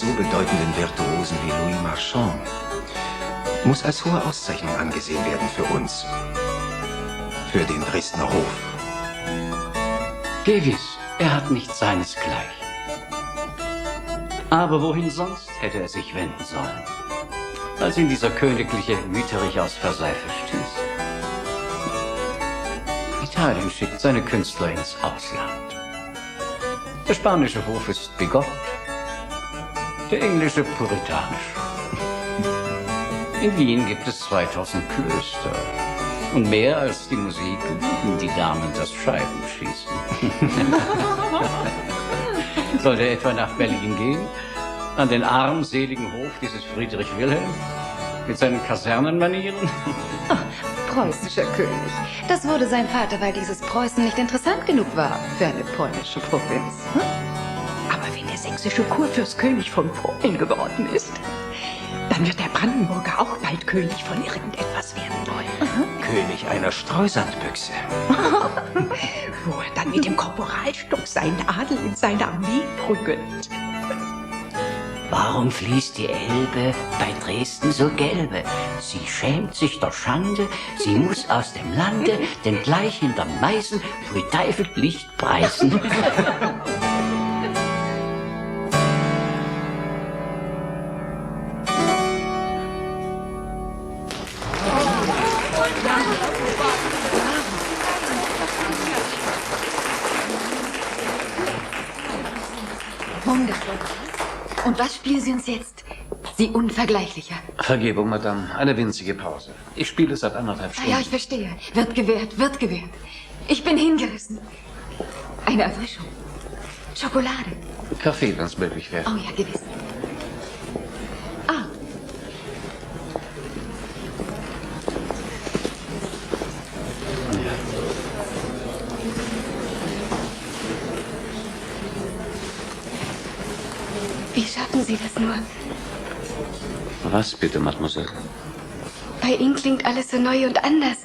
so bedeutenden Virtuosen wie Louis Marchand muss als hohe Auszeichnung angesehen werden für uns. Für den Dresdner Hof. Gewiss, er hat nicht seinesgleichen. Aber wohin sonst hätte er sich wenden sollen, als ihn dieser königliche Wüterich aus Versailles verstieß? Italien schickt seine Künstler ins Ausland. Der spanische Hof ist bigott, der englische puritanisch. In Wien gibt es 2000 Klöster und mehr als die Musik lieben die Damen das Scheibenschießen. Sollte er etwa nach Berlin gehen, an den armseligen Hof dieses Friedrich Wilhelm mit seinen Kasernenmanieren? Preußischer König. Das wurde sein Vater, weil dieses Preußen nicht interessant genug war für eine polnische Provinz. Aber wenn der sächsische Kurfürst König von Polen geworden ist, dann wird der Brandenburger auch bald König von irgendetwas werden wollen. König einer Streusandbüchse. Wo er dann mit dem Korporalstock seinen Adel in seine Armee prügelt. Warum fließt die Elbe bei Dresden so gelbe? Sie schämt sich der Schande, sie muss aus dem Lande, denn gleich hinterm Meißen pfui Teufel Licht preisen. Wundervoll. Und was spielen Sie uns jetzt? Sie Unvergleichlicher. Vergebung, Madame. Eine winzige Pause. Ich spiele seit 1,5 Stunden. Ja, ich verstehe. Wird gewährt, wird gewährt. Ich bin hingerissen. Eine Erfrischung. Schokolade. Kaffee, wenn es möglich wäre. Oh ja, gewiss. Ah. Wie schaffen Sie das nur? Was bitte, Mademoiselle? Bei Ihnen klingt alles so neu und anders.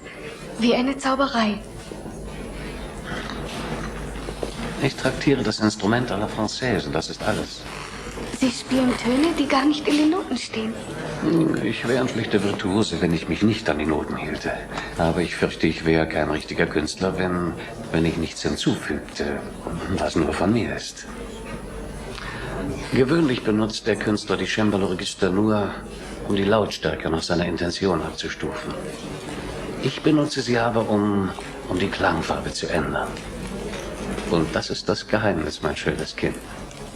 Wie eine Zauberei. Ich traktiere das Instrument à la Française, das ist alles. Sie spielen Töne, die gar nicht in den Noten stehen. Ich wäre ein schlechter Virtuose, wenn ich mich nicht an die Noten hielte. Aber ich fürchte, ich wäre kein richtiger Künstler, wenn ich nichts hinzufügte, was nur von mir ist. Gewöhnlich benutzt der Künstler die Cembalo-Register nur, um die Lautstärke nach seiner Intention abzustufen. Ich benutze sie aber, um die Klangfarbe zu ändern. Und das ist das Geheimnis, mein schönes Kind.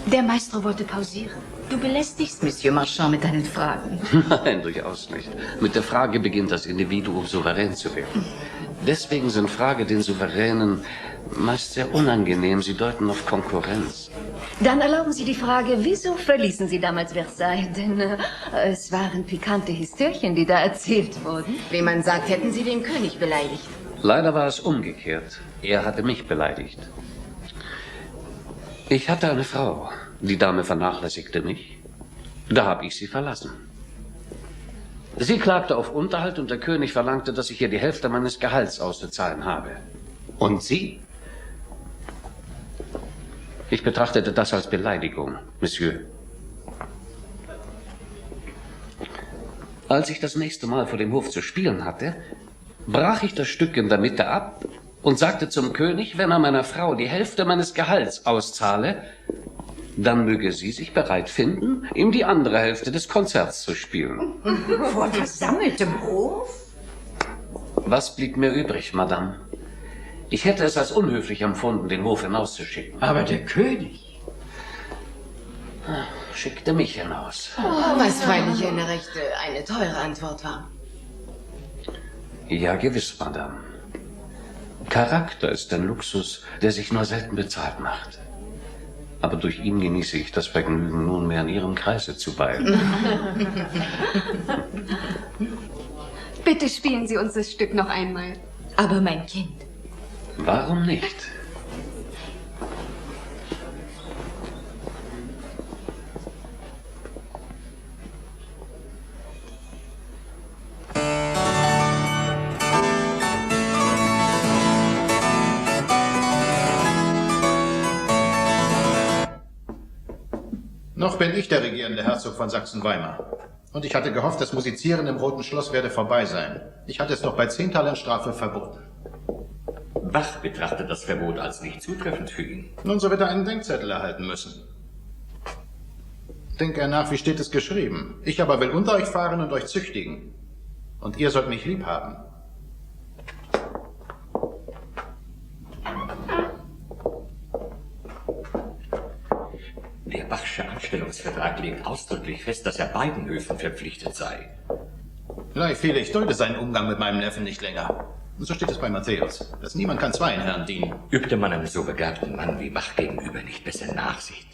Der Maestro wollte pausieren. Du belästigst Monsieur Marchand mit deinen Fragen. Nein, durchaus nicht. Mit der Frage beginnt das Individuum souverän zu werden. Deswegen sind Fragen den Souveränen meist sehr unangenehm. Sie deuten auf Konkurrenz. Dann erlauben Sie die Frage, wieso verließen Sie damals Versailles? Denn es waren pikante Histörchen, die da erzählt wurden. Wie man sagt, hätten Sie den König beleidigt. Leider war es umgekehrt. Er hatte mich beleidigt. Ich hatte eine Frau. Die Dame vernachlässigte mich. Da habe ich sie verlassen. Sie klagte auf Unterhalt und der König verlangte, dass ich ihr die Hälfte meines Gehalts auszuzahlen habe. Und Sie? Ich betrachtete das als Beleidigung, Monsieur. Als ich das nächste Mal vor dem Hof zu spielen hatte, brach ich das Stück in der Mitte ab und sagte zum König, wenn er meiner Frau die Hälfte meines Gehalts auszahle, dann möge sie sich bereit finden, ihm die andere Hälfte des Konzerts zu spielen. Vor versammeltem Hof? Was blieb mir übrig, Madame? Ich hätte es als unhöflich empfunden, den Hof hinauszuschicken. Aber der König Schickte mich hinaus. Was freilich eine teure Antwort war. Ja, gewiss, Madame. Charakter ist ein Luxus, der sich nur selten bezahlt macht. Aber durch ihn genieße ich das Vergnügen, nunmehr in Ihrem Kreise zu weilen. Bitte spielen Sie uns das Stück noch einmal. Aber mein Kind. Warum nicht? Noch bin ich der regierende Herzog von Sachsen-Weimar. Und ich hatte gehofft, das Musizieren im Roten Schloss werde vorbei sein. Ich hatte es doch bei 10 Talern Strafe verboten. Bach betrachtet das Verbot als nicht zutreffend für ihn. Nun, so wird er einen Denkzettel erhalten müssen. Denk er nach, wie steht es geschrieben. Ich aber will unter euch fahren und euch züchtigen. Und ihr sollt mich lieb haben. Der Bachsche Anstellungsvertrag legt ausdrücklich fest, dass er beiden Höfen verpflichtet sei. Gleichviel, ich dulde seinen Umgang mit meinem Neffen nicht länger. Und so steht es bei Matthäus, dass niemand kann 2 Herren dienen. Übte man einem so begabten Mann wie Bach gegenüber nicht besser Nachsicht?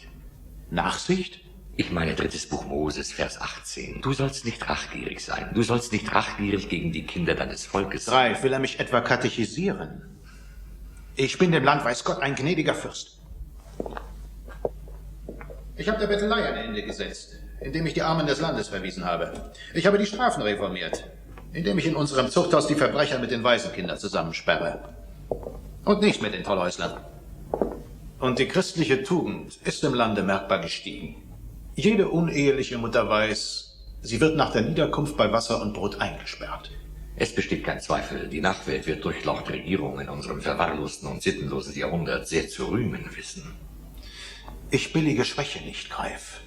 Nachsicht? Ich meine 3. Buch Moses, Vers 18. Du sollst nicht rachgierig sein. Du sollst nicht rachgierig gegen die Kinder deines Volkes sein. Ralf, will er mich etwa katechisieren? Ich bin dem Land, weiß Gott, ein gnädiger Fürst. Ich habe der Bettelei ein Ende gesetzt, indem ich die Armen des Landes verwiesen habe. Ich habe die Strafen reformiert, indem ich in unserem Zuchthaus die Verbrecher mit den Waisenkindern zusammensperre. Und nicht mit den Tollhäuslern. Und die christliche Tugend ist im Lande merkbar gestiegen. Jede uneheliche Mutter weiß, sie wird nach der Niederkunft bei Wasser und Brot eingesperrt. Es besteht kein Zweifel, die Nachwelt wird durch laut Regierung in unserem verwahrlosten und sittenlosen Jahrhundert sehr zu rühmen wissen. Ich billige Schwäche nicht, Greif.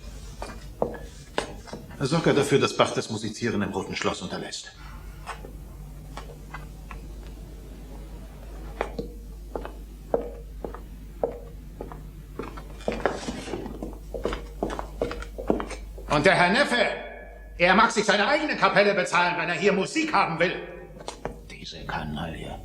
Sorge dafür, dass Bach das Musizieren im Roten Schloss unterlässt. Und der Herr Neffe, er mag sich seine eigene Kapelle bezahlen, wenn er hier Musik haben will. Diese Kanaille.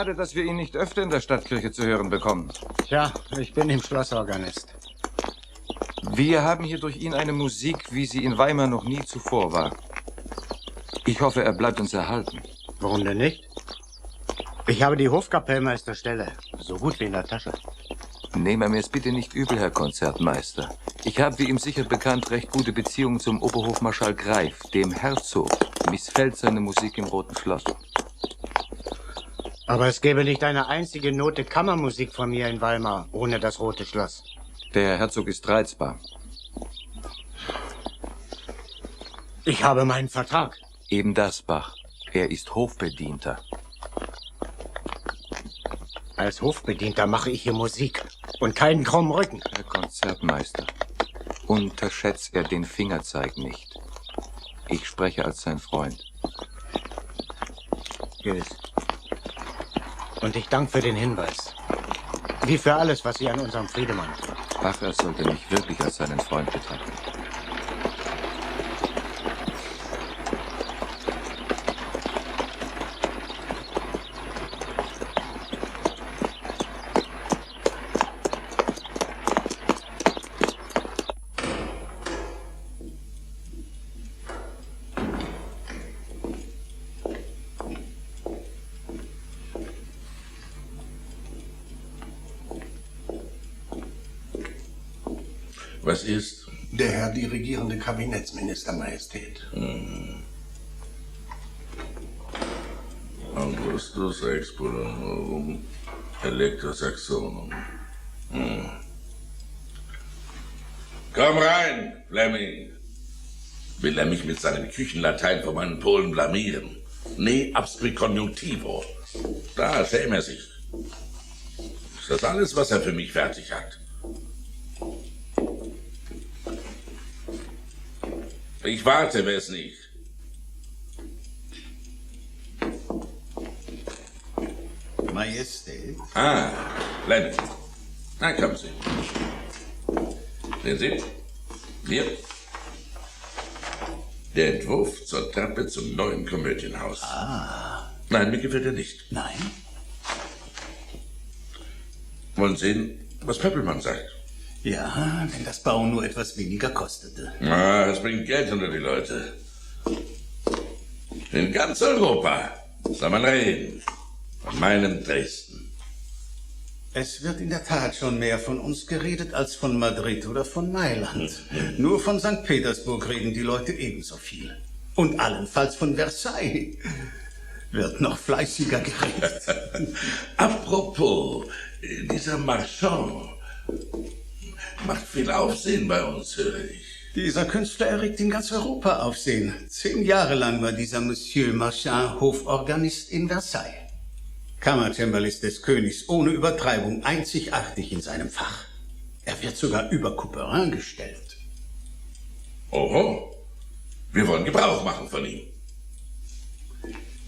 Schade, dass wir ihn nicht öfter in der Stadtkirche zu hören bekommen. Tja, ich bin im Schlossorganist. Wir haben hier durch ihn eine Musik, wie sie in Weimar noch nie zuvor war. Ich hoffe, er bleibt uns erhalten. Warum denn nicht? Ich habe die Hofkapellmeisterstelle so gut wie in der Tasche. Nehmen Sie mir es bitte nicht übel, Herr Konzertmeister. Ich habe, wie ihm sicher bekannt, recht gute Beziehungen zum Oberhofmarschall Greif, dem Herzog. Missfällt seine Musik im Roten Schloss. Aber es gäbe nicht eine einzige Note Kammermusik von mir in Weimar, ohne das Rote Schloss. Der Herzog ist reizbar. Ich habe meinen Vertrag. Eben das, Bach. Er ist Hofbedienter. Als Hofbedienter mache ich hier Musik und keinen krummen Rücken. Herr Konzertmeister, unterschätzt er den Fingerzeig nicht. Ich spreche als sein Freund. Gewiss. Und ich danke für den Hinweis. Wie für alles, was Sie an unserem Friedemann tun. Bach, er sollte mich wirklich als seinen Freund betrachten. Was ist? Der Herr dirigierende Kabinettsminister, Majestät. Augustus Expulanorum Elector Saxonum. Komm rein, Fleming. Will er mich mit seinem Küchenlatein vor meinen Polen blamieren? Ne absque conjunctivo. Da schäme er sich. Ist das alles, was er für mich fertig hat? Ich warte, wer es nicht. Majestät. Ah, Fleming. Na, kommen Sie. Sehen Sie? Hier. Der Entwurf zur Treppe zum neuen Komödienhaus. Ah. Nein, mir gefällt er nicht. Nein? Wollen sehen, was Peppelmann sagt? Ja, wenn das Bauen nur etwas weniger kostete. Ah, es bringt Geld unter die Leute. In ganz Europa soll man reden. Von meinem Dresden. Es wird in der Tat schon mehr von uns geredet als von Madrid oder von Mailand. Nur von St. Petersburg reden die Leute ebenso viel. Und allenfalls von Versailles wird noch fleißiger geredet. Apropos, dieser Marchand macht viel Aufsehen bei uns, höre ich. Dieser Künstler erregt in ganz Europa Aufsehen. 10 Jahre lang war dieser Monsieur Marchand Hoforganist in Versailles. Kammercembalist des Königs, ohne Übertreibung, einzigartig in seinem Fach. Er wird sogar über Couperin gestellt. Oho, wir wollen Gebrauch machen von ihm.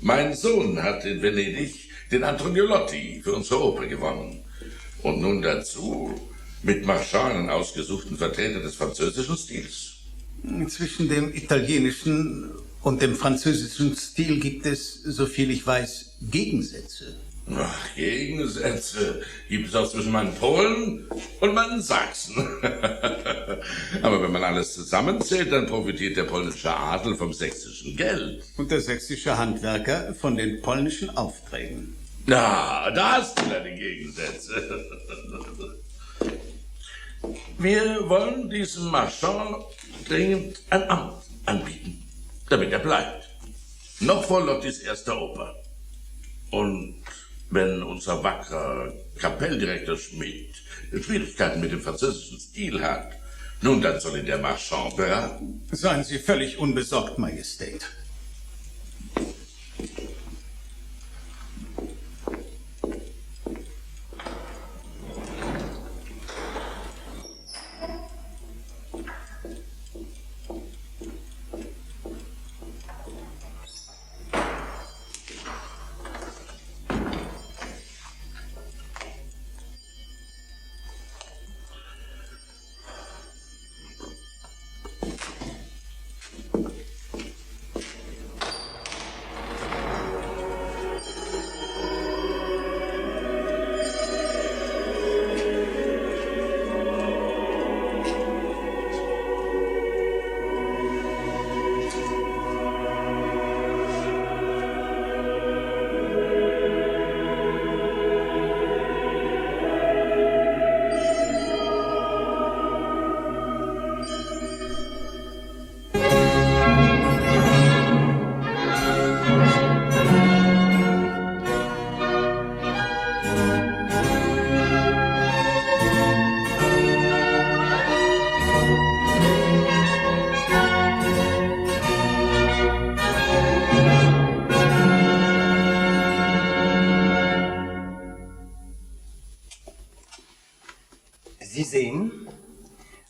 Mein Sohn hat in Venedig den Antoniolotti für unsere Oper gewonnen. Und nun dazu mit Marchand einen ausgesuchten Vertreter des französischen Stils. Zwischen dem italienischen und dem französischen Stil gibt es, soviel ich weiß, Gegensätze. Ach, Gegensätze gibt es auch zwischen meinen Polen und meinen Sachsen. Aber wenn man alles zusammenzählt, dann profitiert der polnische Adel vom sächsischen Geld. Und der sächsische Handwerker von den polnischen Aufträgen. Na, da hast du deine Gegensätze. Wir wollen diesem Marchand dringend ein Amt anbieten, damit er bleibt. Noch vor Lottis erster Oper. Und wenn unser wackerer Kapelldirektor Schmidt Schwierigkeiten mit dem französischen Stil hat, nun, dann soll ihn der Marchand beraten. Seien Sie völlig unbesorgt, Majestät.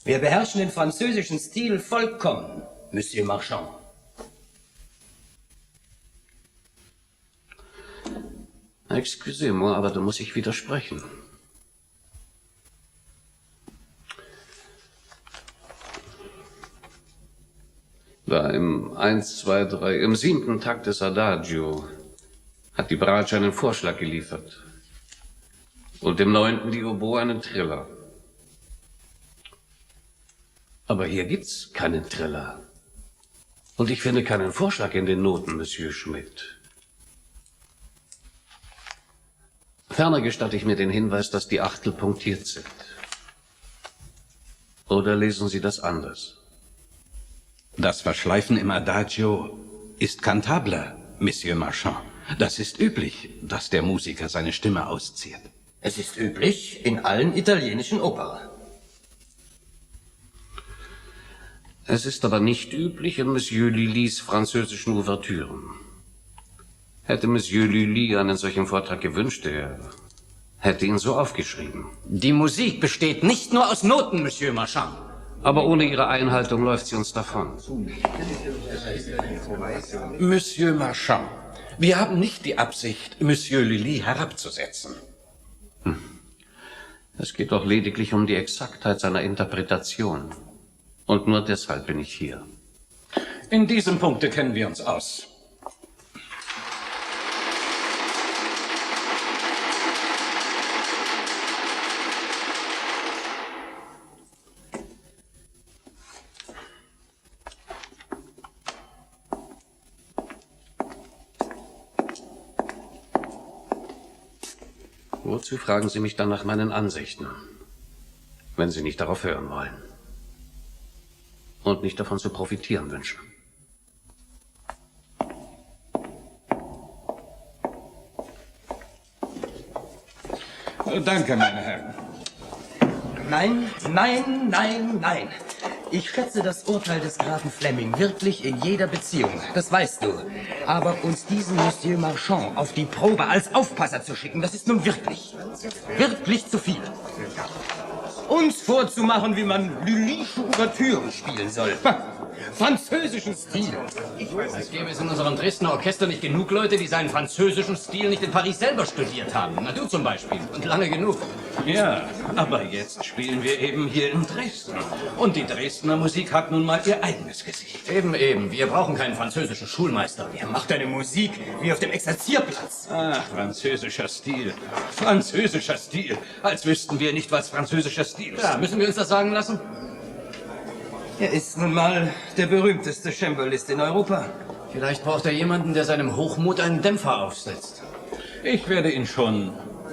Wir beherrschen den französischen Stil vollkommen, Monsieur Marchand. Excusez-moi, aber da muss ich widersprechen. Da im 1, 2, 3, im 7. Takt des Adagio hat die Bratsche einen Vorschlag geliefert. Und im 9. die Oboe einen Triller. Aber hier gibt's keinen Triller. Und ich finde keinen Vorschlag in den Noten, Monsieur Schmidt. Ferner gestatte ich mir den Hinweis, dass die Achtel punktiert sind. Oder lesen Sie das anders? Das Verschleifen im Adagio ist kantabler, Monsieur Marchand. Das ist üblich, dass der Musiker seine Stimme auszieht. Es ist üblich in allen italienischen Opern. Es ist aber nicht üblich in Monsieur Lully's französischen Ouvertüren. Hätte Monsieur Lully einen solchen Vortrag gewünscht, er hätte ihn so aufgeschrieben. Die Musik besteht nicht nur aus Noten, Monsieur Marchand. Aber ohne Ihre Einhaltung läuft sie uns davon. Monsieur Marchand, wir haben nicht die Absicht, Monsieur Lully herabzusetzen. Es geht doch lediglich um die Exaktheit seiner Interpretation. Und nur deshalb bin ich hier. In diesem Punkte kennen wir uns aus. Wozu fragen Sie mich dann nach meinen Ansichten, wenn Sie nicht darauf hören wollen und nicht davon zu profitieren wünschen? Danke, meine Herren. Nein, nein, nein, nein. Ich schätze das Urteil des Grafen Fleming wirklich in jeder Beziehung, das weißt du. Aber uns diesen Monsieur Marchand auf die Probe als Aufpasser zu schicken, das ist nun wirklich zu viel. Uns vorzumachen, wie man Lully'sche Ouvertüren spielen soll. Französischen Stil. Es gäbe es in unserem Dresdner Orchester nicht genug Leute, die seinen französischen Stil nicht in Paris selber studiert haben. Na, du zum Beispiel. Und lange genug. Ja, aber jetzt spielen wir eben hier in Dresden. Und die Dresdner Musik hat nun mal ihr eigenes Gesicht. Eben. Wir brauchen keinen französischen Schulmeister. Er macht eine Musik wie auf dem Exerzierplatz. Ach, französischer Stil. Französischer Stil. Als wüssten wir nicht, was französischer Stil ist. Ja, müssen wir uns das sagen lassen? Er ist nun mal der berühmteste Cembalist in Europa. Vielleicht braucht er jemanden, der seinem Hochmut einen Dämpfer aufsetzt. Ich werde ihn schon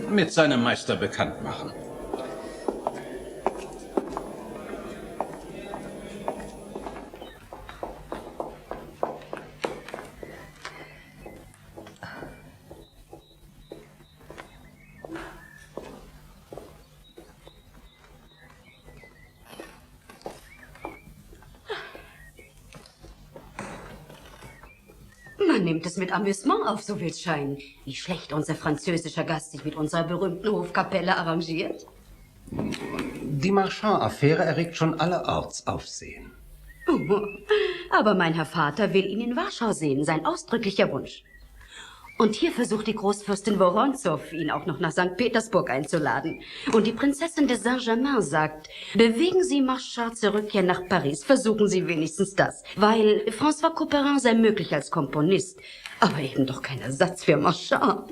mit seinem Meister bekannt machen. Man nimmt es mit Amüsement auf, so will's scheinen. Wie schlecht unser französischer Gast sich mit unserer berühmten Hofkapelle arrangiert. Die Marchand-Affäre erregt schon allerorts Aufsehen. Aber mein Herr Vater will ihn in Warschau sehen, sein ausdrücklicher Wunsch. Und hier versucht die Großfürstin Woronzow, ihn auch noch nach St. Petersburg einzuladen. Und die Prinzessin de Saint-Germain sagt, bewegen Sie Marchand zur Rückkehr nach Paris, versuchen Sie wenigstens das. Weil François Couperin sei möglich als Komponist, aber eben doch kein Ersatz für Marchand.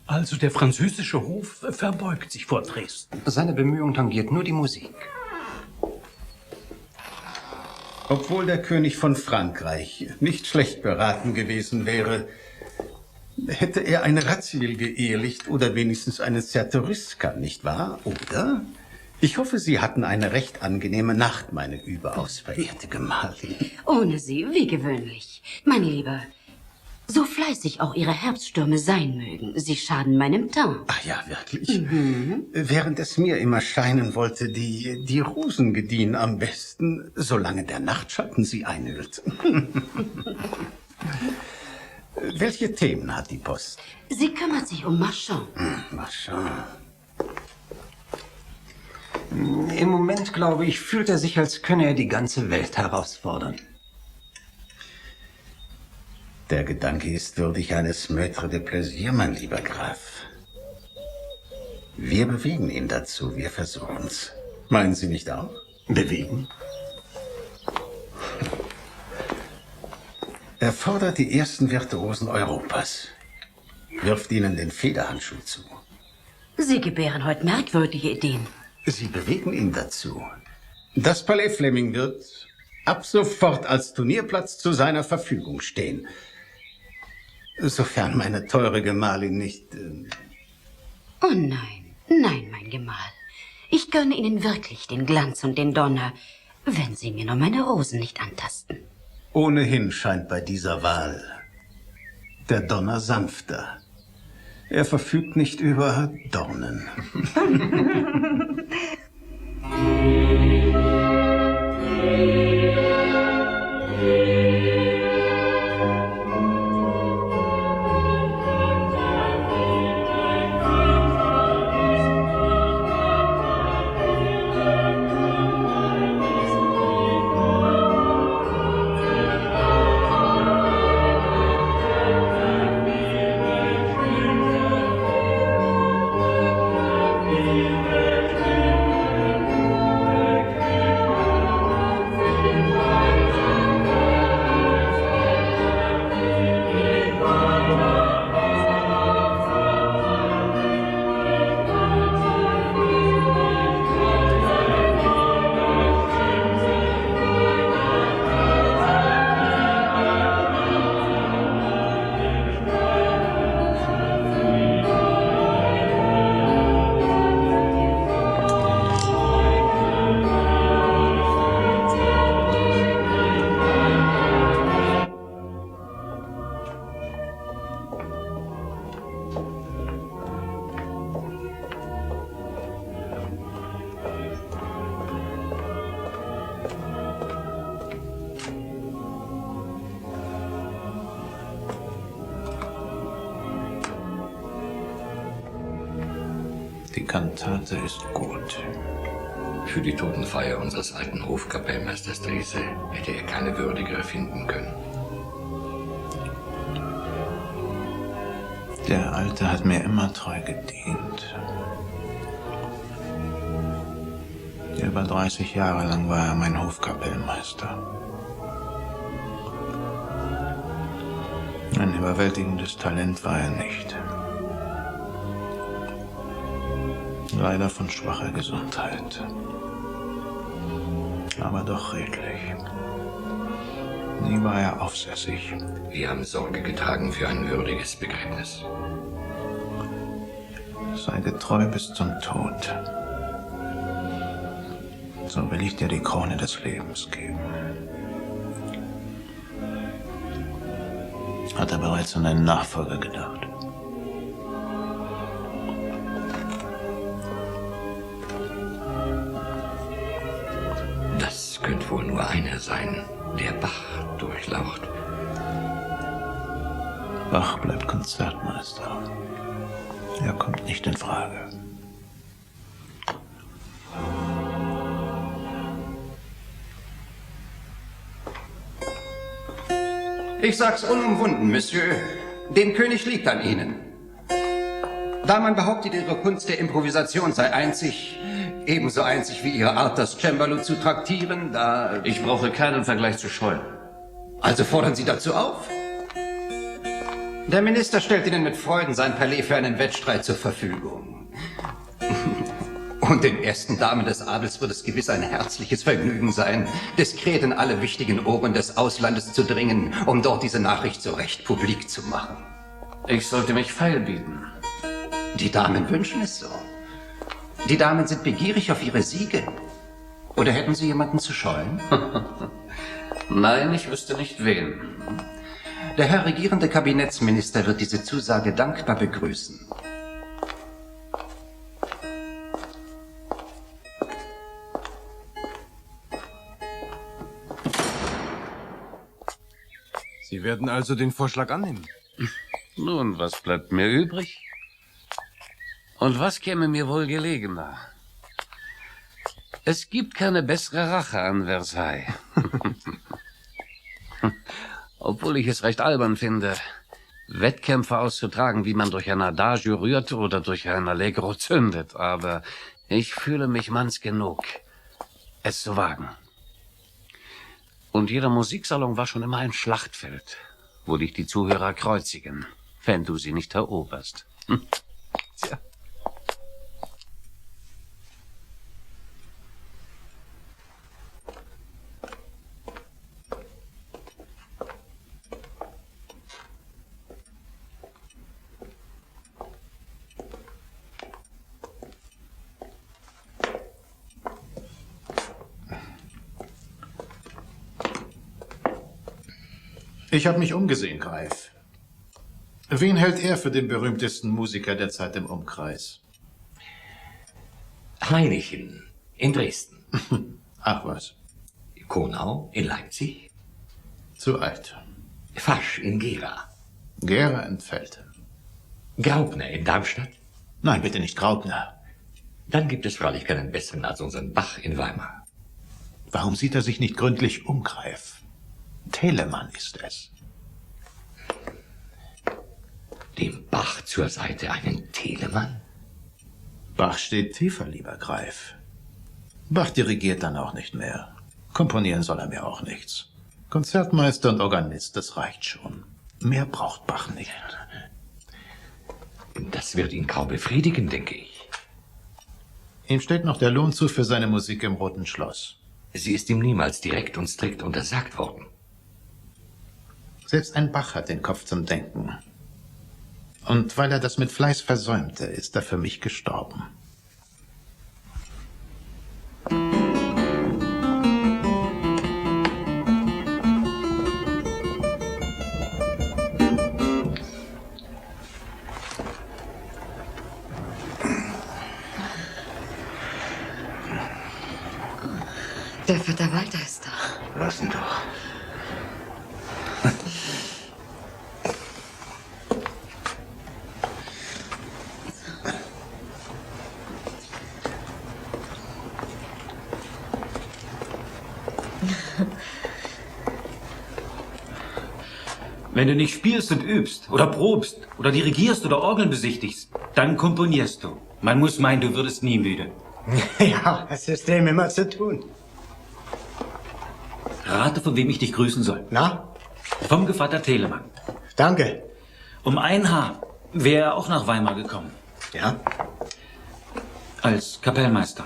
Also der französische Hof verbeugt sich vor Dresden. Seine Bemühung tangiert nur die Musik. Obwohl der König von Frankreich nicht schlecht beraten gewesen wäre, hätte er eine Radziwill geehelicht oder wenigstens eine Zertoriska, nicht wahr? Oder? Ich hoffe, Sie hatten eine recht angenehme Nacht, meine überaus verehrte Gemahlin. Ohne Sie, wie gewöhnlich. Mein Lieber, so fleißig auch Ihre Herbststürme sein mögen, sie schaden meinem Teint. Ach ja, wirklich? Während es mir immer scheinen wollte, die Rosen gediehen am besten, solange der Nachtschatten sie einhüllt. Welche Themen hat die Post? Sie kümmert sich um Marchand. Marchand. Im Moment, glaube ich, fühlt er sich, als könne er die ganze Welt herausfordern. Der Gedanke ist würdig eines Maître de Plaisir, mein lieber Graf. Wir bewegen ihn dazu, wir versuchen's. Meinen Sie nicht auch? Bewegen? Er fordert die ersten Virtuosen Europas. Wirft ihnen den Federhandschuh zu. Sie gebären heute merkwürdige Ideen. Sie bewegen ihn dazu. Das Palais Fleming wird ab sofort als Turnierplatz zu seiner Verfügung stehen. Sofern meine teure Gemahlin nicht... Oh nein, nein, mein Gemahl. Ich gönne Ihnen wirklich den Glanz und den Donner, wenn Sie mir nur meine Rosen nicht antasten. Ohnehin scheint bei dieser Wahl der Donner sanfter. Er verfügt nicht über Dornen. Die Kantate ist gut. Für die Totenfeier unseres alten Hofkapellmeisters Drese hätte er keine würdigere finden können. Der Alte hat mir immer treu gedient. Über 30 Jahre lang war er mein Hofkapellmeister. Ein überwältigendes Talent war er nicht. Leider von schwacher Gesundheit. Aber doch redlich. Nie war er aufsässig. Wir haben Sorge getragen für ein würdiges Begräbnis. Sei getreu bis zum Tod. So will ich dir die Krone des Lebens geben. Hat er bereits an einen Nachfolger gedacht? Das könnte wohl nur einer sein, der Bach durchlaucht. Bach bleibt Konzertmeister. Er kommt nicht in Frage. Ich sag's unumwunden, Monsieur. Dem König liegt an Ihnen. Da man behauptet, Ihre Kunst der Improvisation sei einzig, ebenso einzig wie Ihre Art, das Cembalo zu traktieren, da... Ich brauche keinen Vergleich zu scheuen. Also fordern Sie dazu auf? Der Minister stellt Ihnen mit Freuden sein Palais für einen Wettstreit zur Verfügung. Und den ersten Damen des Adels wird es gewiss ein herzliches Vergnügen sein, diskret in alle wichtigen Ohren des Auslandes zu dringen, um dort diese Nachricht so recht publik zu machen. Ich sollte mich feilbieten. Die Damen wünschen es so. Die Damen sind begierig auf ihre Siege. Oder hätten Sie jemanden zu scheuen? Nein, ich wüsste nicht wen. Der Herr regierende Kabinettsminister wird diese Zusage dankbar begrüßen. Sie werden also den Vorschlag annehmen? Nun, was bleibt mir übrig? Und was käme mir wohl gelegener? Es gibt keine bessere Rache an Versailles. Obwohl ich es recht albern finde, Wettkämpfe auszutragen, wie man durch ein Adagio rührt oder durch ein Allegro zündet. Aber ich fühle mich manns genug, es zu wagen. Und jeder Musiksalon war schon immer ein Schlachtfeld, wo dich die Zuhörer kreuzigen, wenn du sie nicht eroberst. Tja. Ich habe mich umgesehen, Greif. Wen hält er für den berühmtesten Musiker der Zeit im Umkreis? Heinichen in Dresden. Ach was. Konau in Leipzig. Zu alt. Fasch in Gera. Gera in Velten. Graupner in Darmstadt. Nein, bitte nicht Graupner. Dann gibt es freilich keinen besseren als unseren Bach in Weimar. Warum sieht er sich nicht gründlich um, Greif? Telemann ist es. Dem Bach zur Seite einen Telemann? Bach steht tiefer, lieber Greif. Bach dirigiert dann auch nicht mehr. Komponieren soll er mir auch nichts. Konzertmeister und Organist, das reicht schon. Mehr braucht Bach nicht. Das wird ihn kaum befriedigen, denke ich. Ihm steht noch der Lohn zu für seine Musik im Roten Schloss. Sie ist ihm niemals direkt und strikt untersagt worden. Selbst ein Bach hat den Kopf zum Denken. Und weil er das mit Fleiß versäumte, ist er für mich gestorben. Der Vetter Walter ist da. Lass ihn doch. Wenn du nicht spielst und übst oder probst oder dirigierst oder Orgeln besichtigst, dann komponierst du. Man muss meinen, du würdest nie müde. Ja, was ist dem immer zu tun? Rate, von wem ich dich grüßen soll. Na? Vom Gevatter Telemann. Danke. Um ein Haar wäre er auch nach Weimar gekommen. Ja? Als Kapellmeister.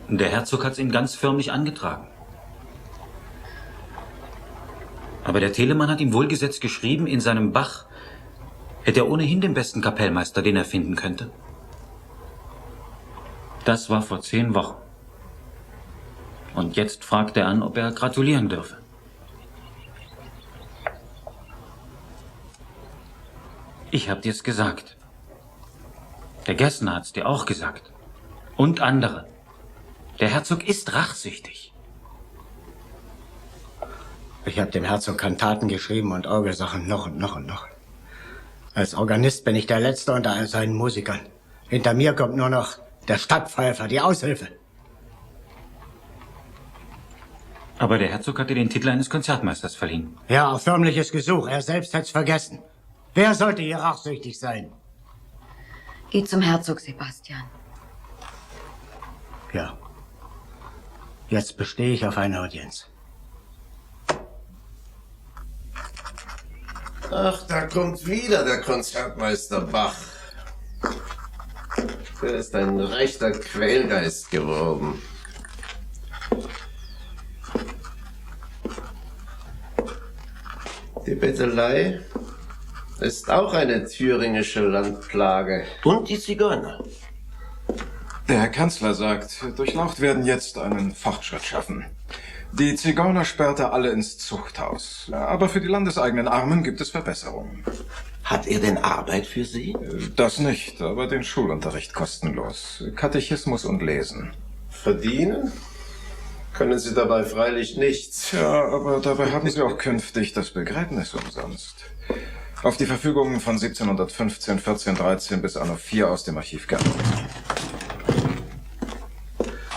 Der Herzog hat's ihm ganz förmlich angetragen. Aber der Telemann hat ihm wohlgesetzt geschrieben, in seinem Bach hätte er ohnehin den besten Kapellmeister, den er finden könnte. Das war vor 10 Wochen. Und jetzt fragt er an, ob er gratulieren dürfe. Ich hab dir's gesagt. Der Gessner hat's dir auch gesagt. Und andere. Der Herzog ist rachsüchtig. Ich habe dem Herzog Kantaten geschrieben und Orgelsachen noch und noch und noch. Als Organist bin ich der Letzte unter all seinen Musikern. Hinter mir kommt nur noch der Stadtpfeifer, die Aushilfe. Aber der Herzog hat dir den Titel eines Konzertmeisters verliehen. Ja, auf förmliches Gesuch. Er selbst hätt's vergessen. Wer sollte hier rachsüchtig sein? Geh zum Herzog, Sebastian. Ja. Jetzt bestehe ich auf eine Audienz. Ach, da kommt wieder der Konzertmeister Bach. Der ist ein rechter Quälgeist geworden. Die Bettelei ist auch eine thüringische Landplage. Und die Zigeuner. Der Herr Kanzler sagt, Durchlaucht werden jetzt einen Fortschritt schaffen. Die Zigeuner sperrte alle ins Zuchthaus. Aber für die landeseigenen Armen gibt es Verbesserungen. Hat er denn Arbeit für Sie? Das nicht, aber den Schulunterricht kostenlos. Katechismus und Lesen. Verdienen? Können Sie dabei freilich nichts. Ja, aber dabei haben Sie auch künftig das Begräbnis umsonst. Auf die Verfügungen von 1715, 14, 13 bis anno 4 aus dem Archiv geantwortet.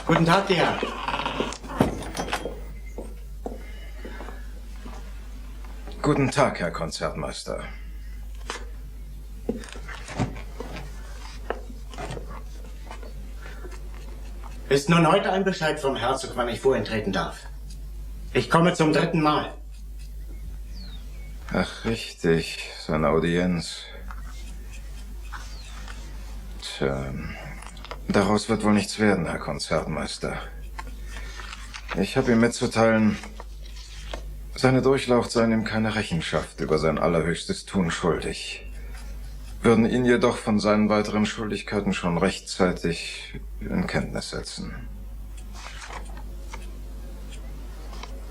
Guten Tag, die Herren. Guten Tag, Herr Konzertmeister. Ist nun heute ein Bescheid vom Herzog, wann ich vorhin treten darf? Ich komme zum 3. Mal. Ach, richtig. Seine Audienz. Tja, daraus wird wohl nichts werden, Herr Konzertmeister. Ich habe ihm mitzuteilen, seine Durchlaucht seien ihm keine Rechenschaft über sein allerhöchstes Tun schuldig, würden ihn jedoch von seinen weiteren Schuldigkeiten schon rechtzeitig in Kenntnis setzen.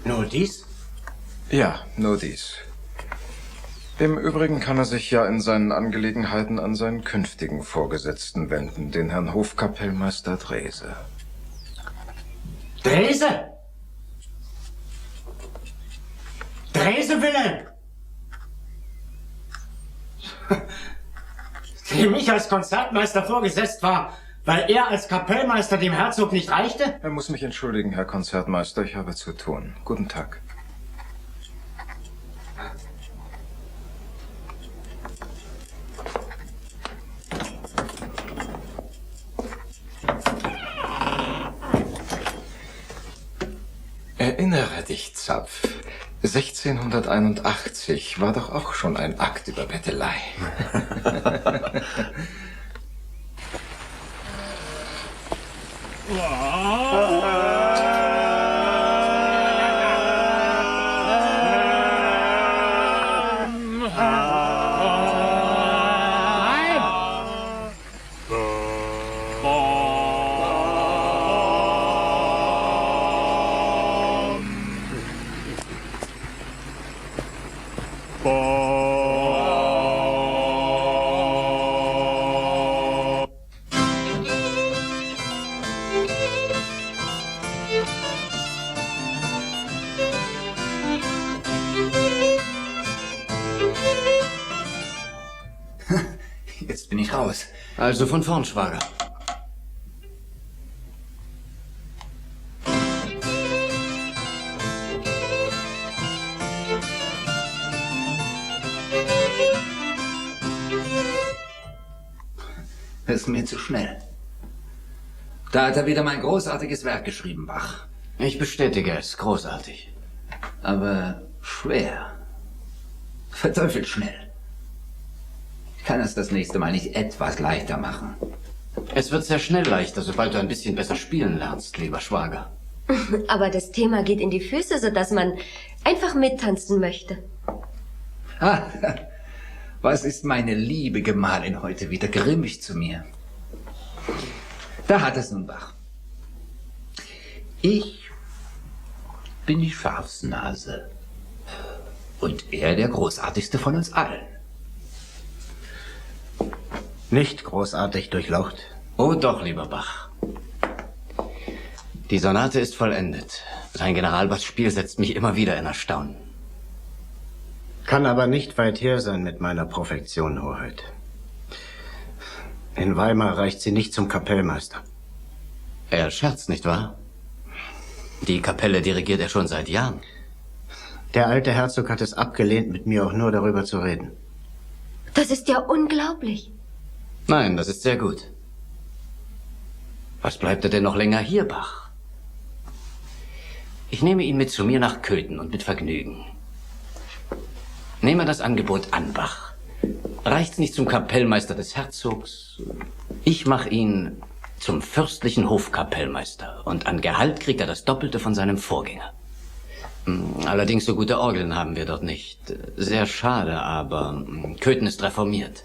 Nur dies? Ja, nur dies. Im Übrigen kann er sich ja in seinen Angelegenheiten an seinen künftigen Vorgesetzten wenden, den Herrn Hofkapellmeister Drese. Drese? Drese Wilhelm! Dem ich als Konzertmeister vorgesetzt war, weil er als Kapellmeister dem Herzog nicht reichte? Er muss mich entschuldigen, Herr Konzertmeister, ich habe zu tun. Guten Tag. Erinnere dich, Zapf. 1681 war doch auch schon ein Akt über Bettelei. Jetzt bin ich raus. Also von vorn, Schwager. Das ist mir zu schnell. Da hat er wieder mein großartiges Werk geschrieben, Bach. Ich bestätige es, großartig. Aber schwer. Verteufelt schnell. Ich kann es das nächste Mal nicht etwas leichter machen. Es wird sehr schnell leichter, sobald du ein bisschen besser spielen lernst, lieber Schwager. Aber das Thema geht in die Füße, sodass man einfach mittanzen möchte. Ah, was ist meine liebe Gemahlin heute wieder grimmig zu mir? Da hat es nun, Bach. Ich bin die Schafsnase. Und er der großartigste von uns allen. Nicht großartig durchlaucht. Oh doch, lieber Bach. Die Sonate ist vollendet. Sein Generalbassspiel setzt mich immer wieder in Erstaunen. Kann aber nicht weit her sein mit meiner Profektion, Hoheit. In Weimar reicht sie nicht zum Kapellmeister. Er scherzt, nicht wahr? Die Kapelle dirigiert er schon seit Jahren. Der alte Herzog hat es abgelehnt, mit mir auch nur darüber zu reden. Das ist ja unglaublich. Nein, das ist sehr gut. Was bleibt er denn noch länger hier, Bach? Ich nehme ihn mit zu mir nach Köthen und mit Vergnügen. Nehme das Angebot an, Bach. Reicht's nicht zum Kapellmeister des Herzogs? Ich mache ihn zum fürstlichen Hofkapellmeister und an Gehalt kriegt er das Doppelte von seinem Vorgänger. Allerdings so gute Orgeln haben wir dort nicht. Sehr schade, aber Köthen ist reformiert.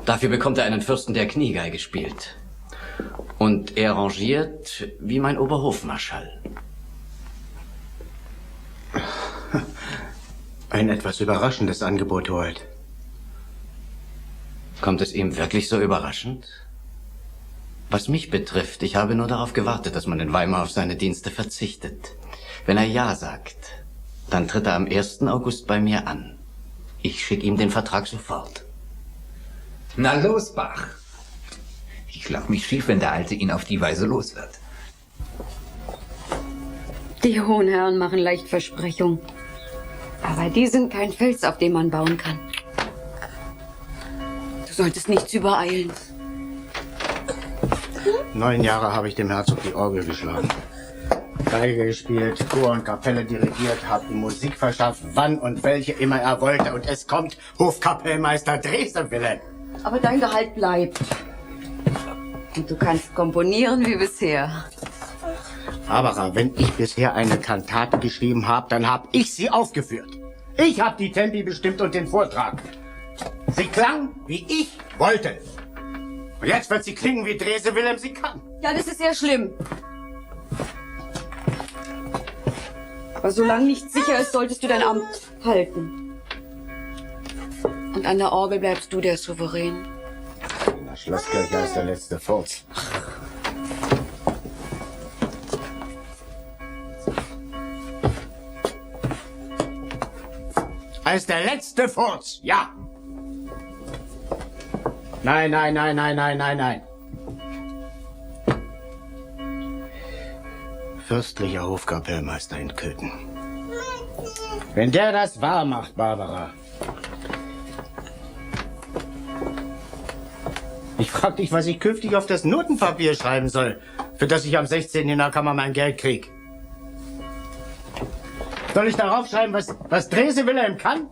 Dafür bekommt er einen Fürsten, der Kniegeige spielt. Und er rangiert wie mein Oberhofmarschall. Ein etwas überraschendes Angebot, Hoheit. Kommt es ihm wirklich so überraschend? Was mich betrifft, ich habe nur darauf gewartet, dass man in Weimar auf seine Dienste verzichtet. Wenn er Ja sagt, dann tritt er am 1. August bei mir an. Ich schicke ihm den Vertrag sofort. Na los, Bach. Ich lach mich schief, wenn der Alte ihn auf die Weise los wird. Die hohen Herren machen leicht Versprechungen. Aber die sind kein Fels, auf dem man bauen kann. Du solltest nichts übereilen. 9 Jahre habe ich dem Herzog die Orgel geschlagen. Geige gespielt, Chor und Kapelle dirigiert, habe ihm Musik verschafft, wann und welche immer er wollte. Und es kommt Hofkapellmeister Dresewille. Aber dein Gehalt bleibt. Und du kannst komponieren wie bisher. Barbara, wenn ich bisher eine Kantate geschrieben habe, dann habe ich sie aufgeführt. Ich habe die Tempi bestimmt und den Vortrag. Sie klang, wie ich wollte. Und jetzt wird sie klingen, wie Dresewille sie kann. Ja, das ist sehr schlimm. Aber solange nichts sicher ist, solltest du dein Amt halten. Und an der Orgel bleibst du der Souverän. In der Schlosskirche ist der letzte Furz. Als der letzte Furz, ja. Nein, nein, nein, nein, nein, nein, nein. Fürstlicher Hofkapellmeister in Köthen. Wenn der das wahr macht, Barbara. Ich frag dich, was ich künftig auf das Notenpapier schreiben soll, für das ich am 16. in der Kammer mein Geld krieg. Soll ich darauf schreiben, was Dresewille kann?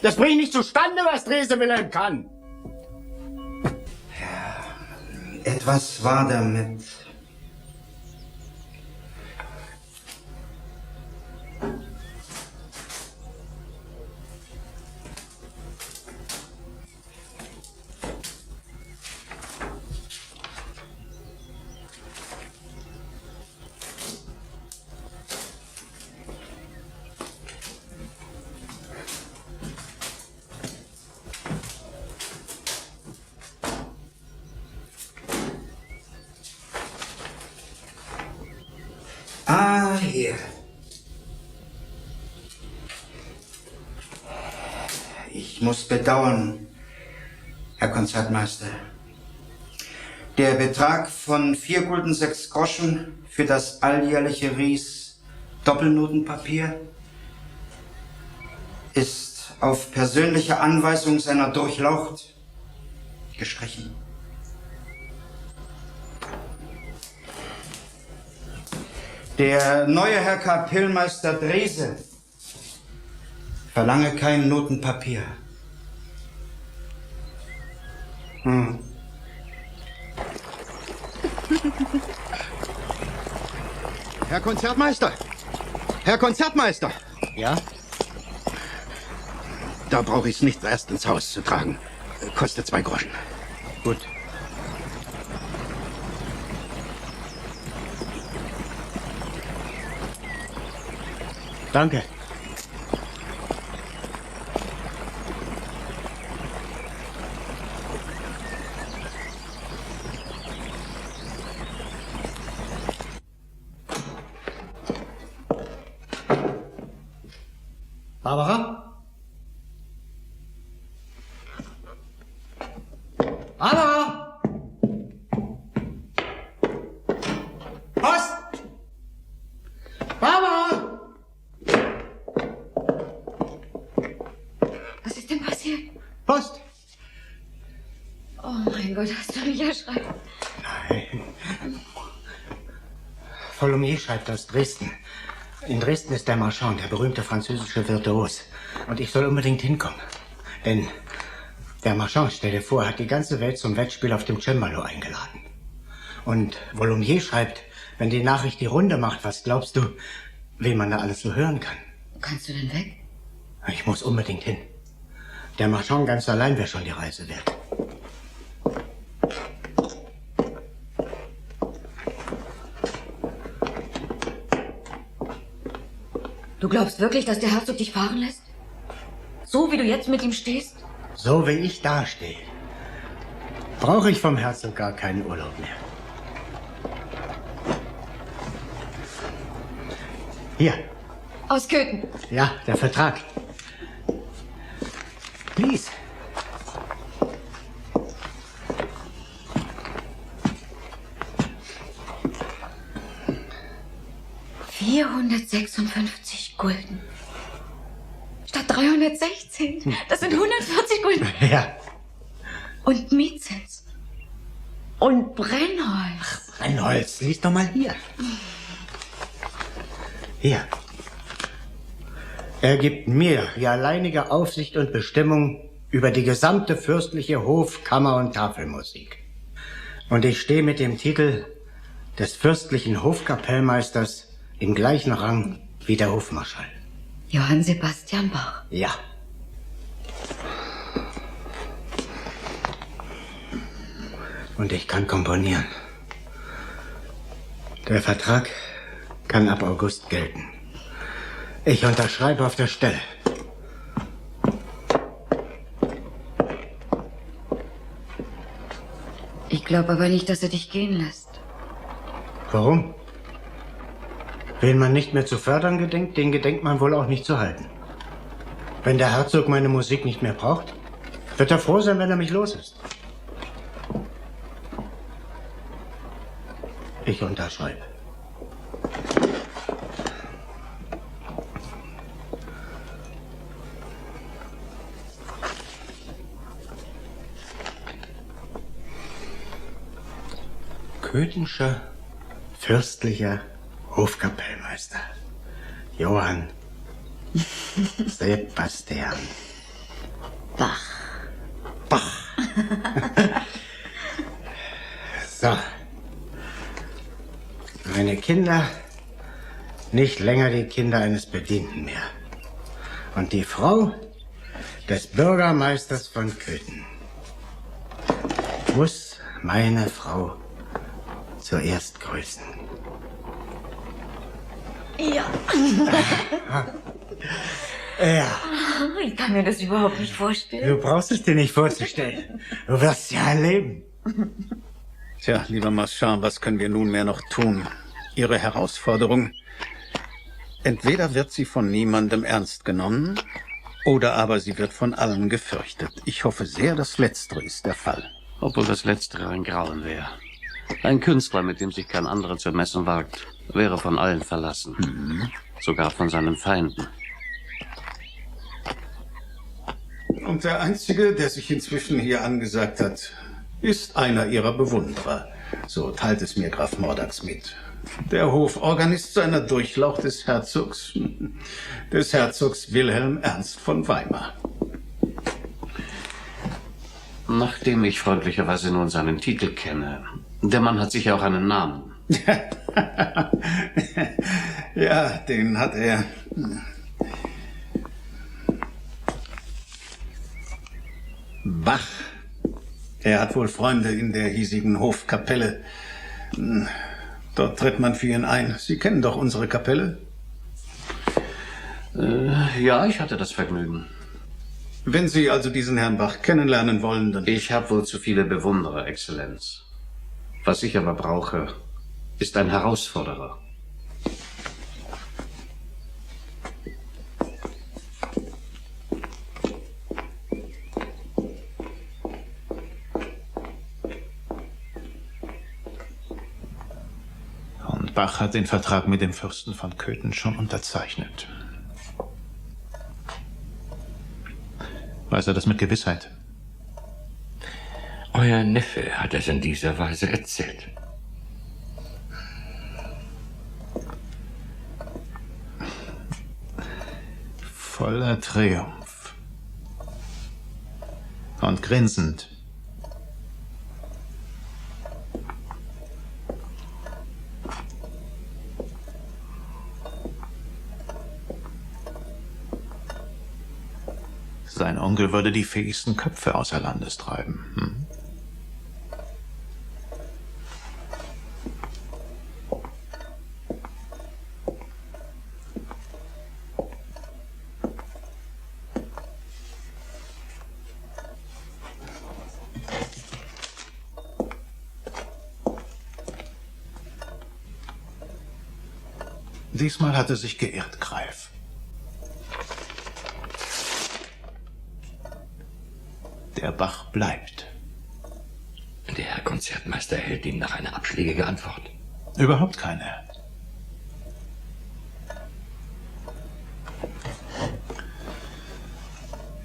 Das bringt nicht zustande, was Dresewille kann. Etwas war damit. Ah, hier. Ich muss bedauern, Herr Konzertmeister. Der Betrag von 4 Gulden 6 Groschen für das alljährliche Ries Doppelnotenpapier ist auf persönliche Anweisung seiner Durchlaucht gestrichen. Der neue Herr Kapellmeister Drese verlange kein Notenpapier. Herr Konzertmeister! Herr Konzertmeister! Ja? Da brauche ich es nicht erst ins Haus zu tragen. Kostet 2 Groschen. Gut. Danke. Barbara? Barbara? Post! Barbara! Was ist denn passiert? Post! Oh mein Gott, hast du mich erschreckt? Nein. Vollumier schreibt aus Dresden. In Dresden ist der Marchand, der berühmte französische Virtuos. Und ich soll unbedingt hinkommen. Denn der Marchand, stell dir vor, hat die ganze Welt zum Wettspiel auf dem Cembalo eingeladen. Und Vollumier schreibt, wenn die Nachricht die Runde macht, was glaubst du, wen man da alles so hören kann? Kannst du denn weg? Ich muss unbedingt hin. Der Marchand ganz allein wäre schon die Reise wert. Du glaubst wirklich, dass der Herzog dich fahren lässt? So wie du jetzt mit ihm stehst? So wie ich dastehe, brauche ich vom Herzog gar keinen Urlaub mehr. Hier. Aus Köthen. Ja, der Vertrag. Please. $456 Gulden. Statt 316. Das sind 140 Gulden. Ja. Und Mietzins. Und Brennholz. Brennholz, lies doch mal hier. Hier. Er gibt mir die alleinige Aufsicht und Bestimmung über die gesamte fürstliche Hof-, Kammer- und Tafelmusik. Und ich stehe mit dem Titel des fürstlichen Hofkapellmeisters im gleichen Rang wie der Hofmarschall. Johann Sebastian Bach. Ja. Und ich kann komponieren. Der Vertrag kann ab August gelten. Ich unterschreibe auf der Stelle. Ich glaube aber nicht, dass er dich gehen lässt. Warum? Wen man nicht mehr zu fördern gedenkt, den gedenkt man wohl auch nicht zu halten. Wenn der Herzog meine Musik nicht mehr braucht, wird er froh sein, wenn er mich los ist. Ich unterschreibe. Köthenscher fürstlicher Hofkapellmeister Johann Sebastian Bach. Bach. So. Meine Kinder nicht länger die Kinder eines Bedienten mehr. Und die Frau des Bürgermeisters von Köthen muss meine Frau zuerst grüßen. Ja. Ja. Ich kann mir das überhaupt nicht vorstellen. Du brauchst es dir nicht vorzustellen. Du wirst ja erleben. Tja, lieber Marchand, was können wir nunmehr noch tun? Ihre Herausforderung. Entweder wird sie von niemandem ernst genommen, oder aber sie wird von allen gefürchtet. Ich hoffe sehr, das Letztere ist der Fall. Obwohl das Letztere ein Grauen wäre. Ein Künstler, mit dem sich kein anderer zu messen wagt, wäre von allen verlassen. Sogar von seinen Feinden. Und der Einzige, der sich inzwischen hier angesagt hat, ist einer ihrer Bewunderer. So teilt es mir Graf Mordax mit. Der Hoforganist seiner Durchlaucht des Herzogs Wilhelm Ernst von Weimar. Nachdem ich freundlicherweise nun seinen Titel kenne, der Mann hat sicher auch einen Namen. Ja, den hat er. Bach. Er hat wohl Freunde in der hiesigen Hofkapelle. Dort tritt man für ihn ein. Sie kennen doch unsere Kapelle? Ja, ich hatte das Vergnügen. Wenn Sie also diesen Herrn Bach kennenlernen wollen, dann... Ich habe wohl zu viele Bewunderer, Exzellenz. Was ich aber brauche, ist ein Herausforderer. Und Bach hat den Vertrag mit dem Fürsten von Köthen schon unterzeichnet. Weiß er das mit Gewissheit? Euer Neffe hat es in dieser Weise erzählt. Voller Triumph. Und grinsend. Sein Onkel würde die fähigsten Köpfe außer Landes treiben. Diesmal hat er sich geirrt, Greif. der Bach bleibt. Der Herr Konzertmeister erhält demnach eine abschlägige Antwort. Überhaupt keine.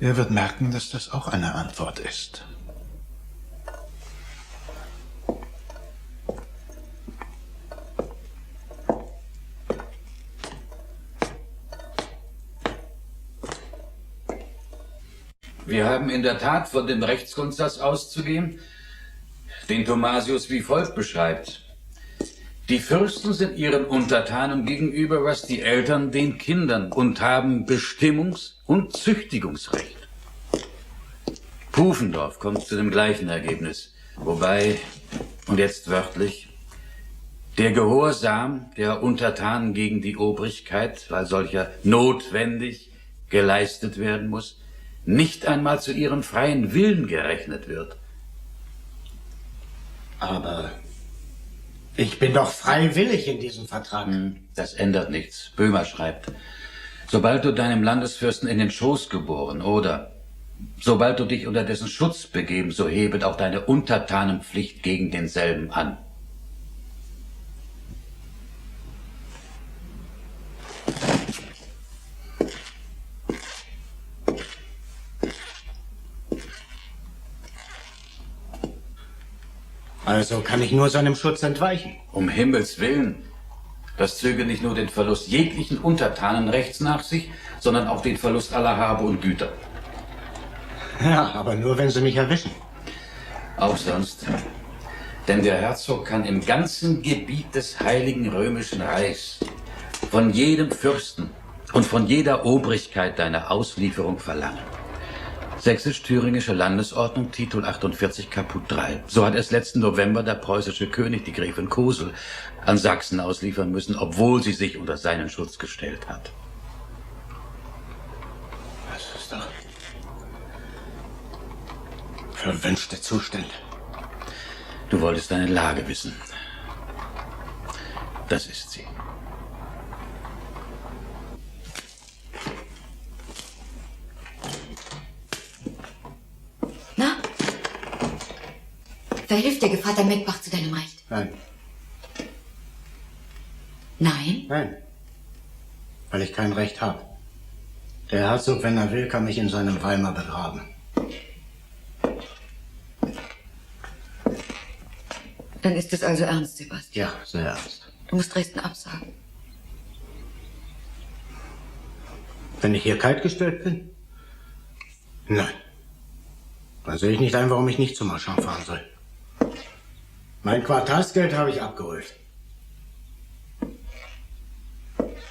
Er wird merken, dass das auch eine Antwort ist. Wir haben in der Tat von dem Rechtsgrundsatz auszugehen, den Thomasius wie folgt beschreibt. Die Fürsten sind ihren Untertanen gegenüber, was die Eltern den Kindern, und haben Bestimmungs- und Züchtigungsrecht. Pufendorf kommt zu dem gleichen Ergebnis, wobei, und jetzt wörtlich, der Gehorsam der Untertanen gegen die Obrigkeit, weil solcher notwendig geleistet werden muss, nicht einmal zu ihrem freien Willen gerechnet wird. Aber ich bin doch freiwillig in diesem Vertrag. Das ändert nichts. Böhmer schreibt, sobald du deinem Landesfürsten in den Schoß geboren oder sobald du dich unter dessen Schutz begeben, so hebet auch deine Untertanenpflicht gegen denselben an. Also kann ich nur seinem Schutz entweichen. Um Himmels Willen. Das zöge nicht nur den Verlust jeglichen Untertanenrechts nach sich, sondern auch den Verlust aller Habe und Güter. Ja, aber nur, wenn sie mich erwischen. Auch sonst. Denn der Herzog kann im ganzen Gebiet des Heiligen Römischen Reichs von jedem Fürsten und von jeder Obrigkeit deine Auslieferung verlangen. Sächsisch-Thüringische Landesordnung, Titul 48, Kaput 3. So hat es letzten November der preußische König, die Gräfin Kosel, an Sachsen ausliefern müssen, obwohl sie sich unter seinen Schutz gestellt hat. Das ist doch verwünschte Zustände. Du wolltest deine Lage wissen. Das ist sie. Na? Verhilft der Gevatter Meckbach zu deinem Recht? Nein. Nein? Nein. Weil ich kein Recht habe. Der Herzog, wenn er will, kann mich in seinem Weimar begraben. Dann ist es also ernst, Sebastian. Ja, sehr ernst. Du musst Dresden absagen. Wenn ich hier kaltgestellt bin? Nein. Dann sehe ich nicht ein, warum ich nicht zum Marchand fahren soll. Mein Quartalsgeld habe ich abgeholt.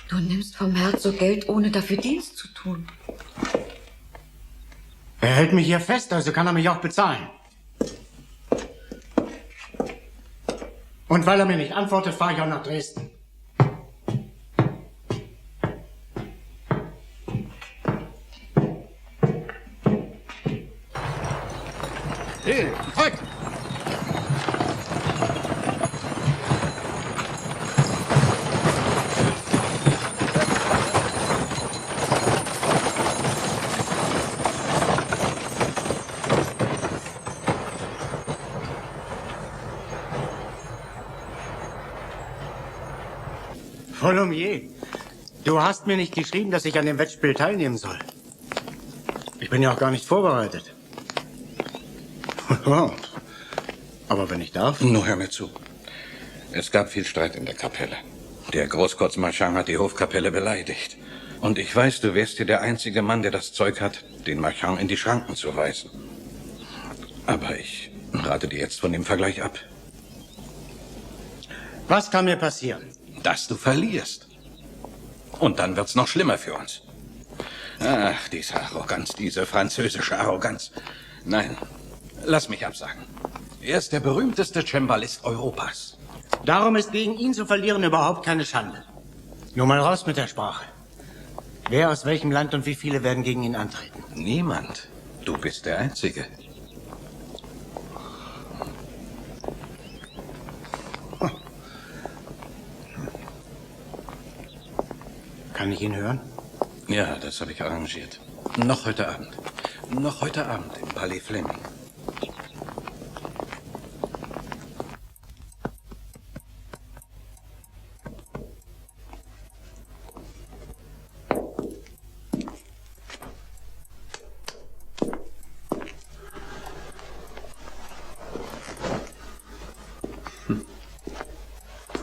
Du nimmst vom Herzog Geld, ohne dafür Dienst zu tun. Er hält mich hier fest, also kann er mich auch bezahlen. Und weil er mir nicht antwortet, fahre ich auch nach Dresden. Hey, halt! Volontiers, du hast mir nicht geschrieben, dass ich an dem Wettspiel teilnehmen soll. Ich bin ja auch gar nicht vorbereitet. Aber wenn ich darf... Nur hör mir zu. Es gab viel Streit in der Kapelle. Der Großkotzmarchand hat die Hofkapelle beleidigt. Und ich weiß, du wärst hier der einzige Mann, der das Zeug hat, den Marchand in die Schranken zu weisen. Aber ich rate dir jetzt von dem Vergleich ab. Was kann mir passieren? Dass du verlierst. Und dann wird's noch schlimmer für uns. Ach, diese Arroganz, diese französische Arroganz. Nein, lass mich absagen. Er ist der berühmteste Cembalist Europas. Darum ist gegen ihn zu verlieren überhaupt keine Schande. Nur mal raus mit der Sprache. Wer aus welchem Land und wie viele werden gegen ihn antreten? Niemand. Du bist der Einzige. Kann ich ihn hören? Ja, das habe ich arrangiert. Noch heute Abend. Noch heute Abend im Palais Fleming.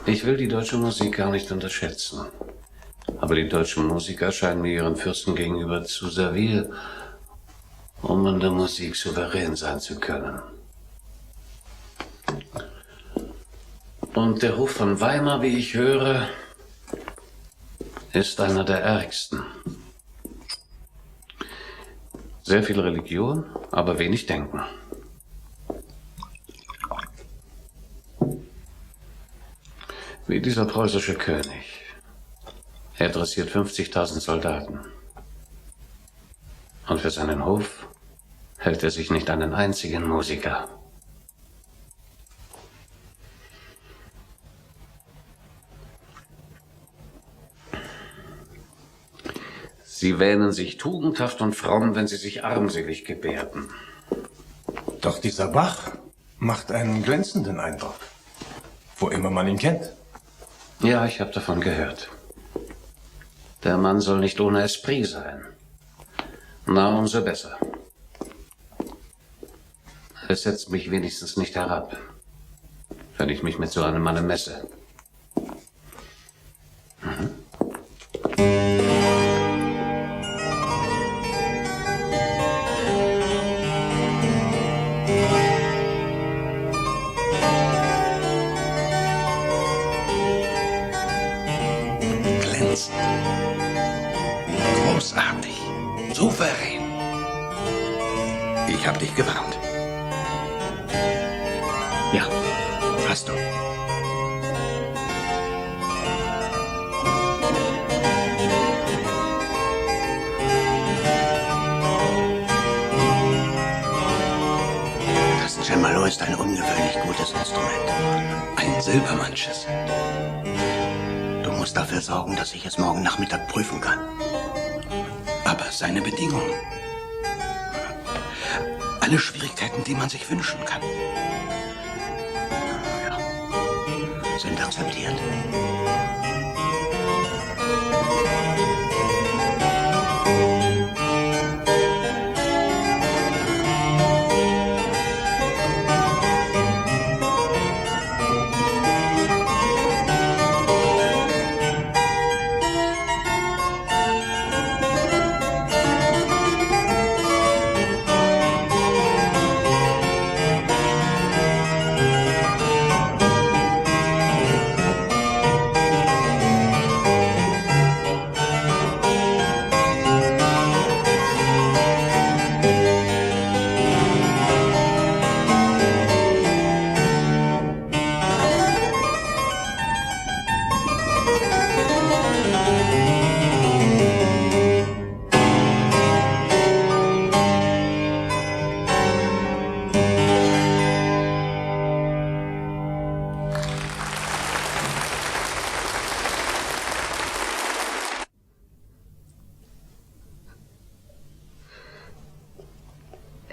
Ich will die deutsche Musik gar nicht unterschätzen. Aber die deutschen Musiker scheinen mir ihren Fürsten gegenüber zu servil, um in der Musik souverän sein zu können. Und der Hof von Weimar, wie ich höre, ist einer der ärgsten. Sehr viel Religion, aber wenig Denken. Wie dieser preußische König. Er dressiert 50.000 Soldaten. Und für seinen Hof hält er sich nicht einen einzigen Musiker. Sie wähnen sich tugendhaft und fromm, wenn sie sich armselig gebärden. Doch dieser Bach macht einen glänzenden Eindruck, wo immer man ihn kennt. Ja, ich habe davon gehört. Der Mann soll nicht ohne Esprit sein. Na, umso besser. Es setzt mich wenigstens nicht herab, wenn ich mich mit so einem Mann messe. Glänzend. Großartig. Souverän. Ich hab dich gewarnt. Ja, hast du. Das Cembalo ist ein ungewöhnlich gutes Instrument. Ein Silbermannsches. Du musst dafür sorgen, dass ich es morgen Nachmittag prüfen kann. Aber seine Bedingungen. Alle Schwierigkeiten, die man sich wünschen kann. Ja, sind akzeptiert.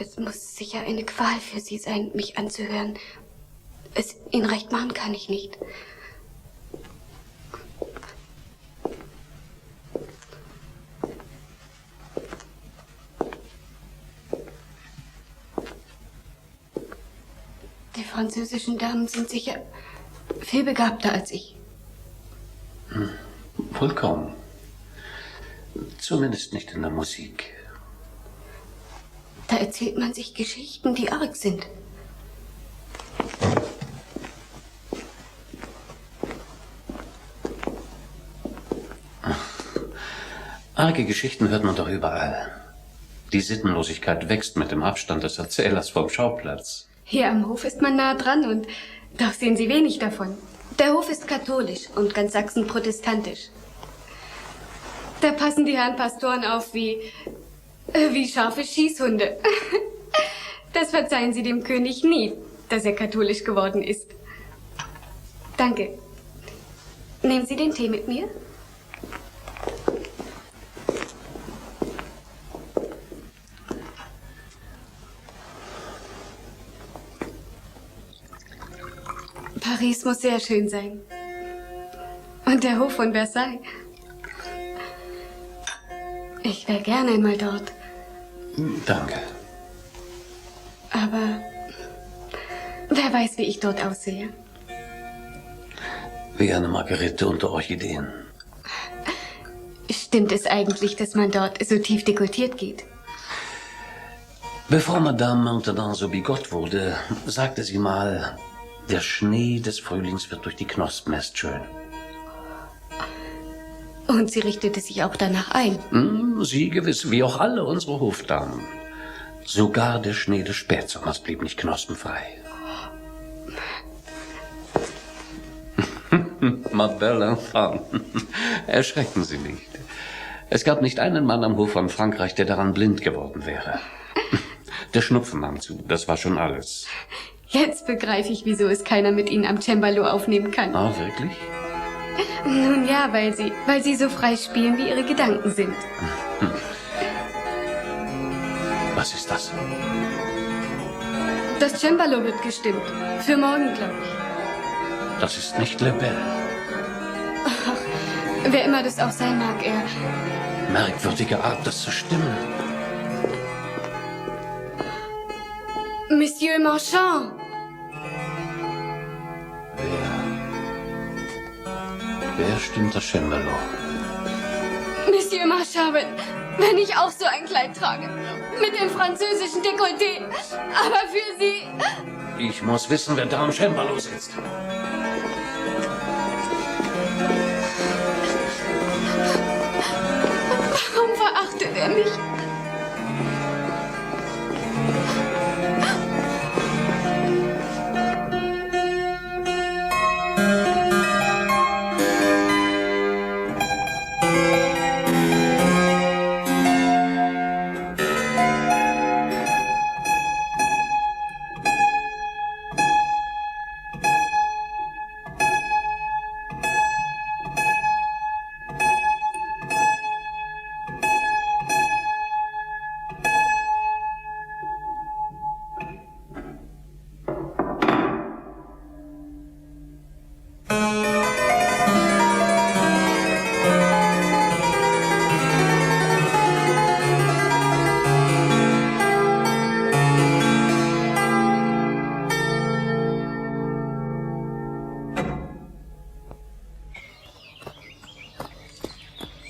Es muss sicher eine Qual für Sie sein, mich anzuhören. Es Ihnen recht machen kann ich nicht. Die französischen Damen sind sicher viel begabter als ich. Vollkommen. Zumindest nicht in der Musik. Da erzählt man sich Geschichten, die arg sind. Arge Geschichten hört man doch überall. Die Sittenlosigkeit wächst mit dem Abstand des Erzählers vom Schauplatz. Hier am Hof ist man nah dran und doch sehen Sie wenig davon. Der Hof ist katholisch und ganz Sachsen protestantisch. Da passen die Herren Pastoren auf wie scharfe Schießhunde. Das verzeihen Sie dem König nie, dass er katholisch geworden ist. Danke. Nehmen Sie den Tee mit mir? Paris muss sehr schön sein. Und der Hof von Versailles. Ich wäre gerne einmal dort. Danke. Aber wer weiß, wie ich dort aussehe. Wie eine Margarete unter Orchideen. Stimmt es eigentlich, dass man dort so tief dekoltiert geht? Bevor Madame Maintenon so bigott wurde, sagte sie mal, der Schnee des Frühlings wird durch die Knospen erst schön. Und sie richtete sich auch danach ein. Sie gewiss, wie auch alle unsere Hofdamen. Sogar der Schnee des Spätsommers blieb nicht knospenfrei. Ma belle enfant. Erschrecken Sie nicht. Es gab nicht einen Mann am Hof von Frankreich, der daran blind geworden wäre. Der Schnupfen nahm zu, das war schon alles. Jetzt begreife ich, wieso es keiner mit Ihnen am Cembalo aufnehmen kann. Ah, wirklich? Nun ja, weil Sie so frei spielen, wie Ihre Gedanken sind. Was ist das? Das Cembalo wird gestimmt. Für morgen, glaube ich. Das ist nicht Lebel. Ach, wer immer das auch sein mag, er... Merkwürdige Art, das zu stimmen. Monsieur Marchand! Wer stimmt das Cembalo? Monsieur Marchand, wenn ich auch so ein Kleid trage. Mit dem französischen Dekolleté. Aber für Sie... Ich muss wissen, wer da am Cembalo sitzt. Warum verachtet er mich?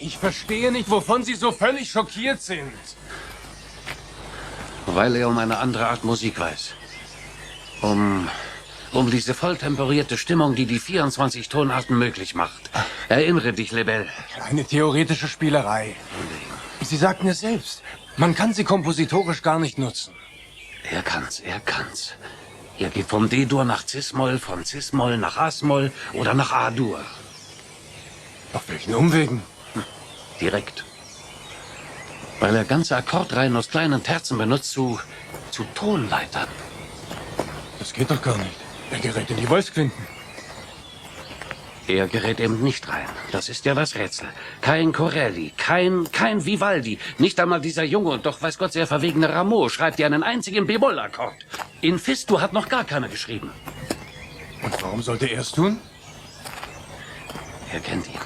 Ich verstehe nicht, wovon Sie so völlig schockiert sind. Weil er um eine andere Art Musik weiß. Um diese volltemperierte Stimmung, die die 24 Tonarten möglich macht. Erinnere dich, Lebel. Eine theoretische Spielerei. Sie sagten es selbst. Man kann sie kompositorisch gar nicht nutzen. Er kann's. Er geht vom D-Dur nach Cis-Moll, von Cis-Moll nach As-Moll oder nach A-Dur. Auf welchen Umwegen? Direkt. Weil er ganze Akkordreihen aus kleinen Terzen benutzt zu Tonleitern. Das geht doch gar nicht. Er gerät in die Wolfsquinten. Er gerät eben nicht rein. Das ist ja das Rätsel. Kein Corelli, kein Vivaldi. Nicht einmal dieser junge und doch weiß Gott sehr verwegene Rameau schreibt dir einen einzigen B-Moll-Akkord. In Fis-Dur hat noch gar keiner geschrieben. Und warum sollte er es tun? Er kennt ihn.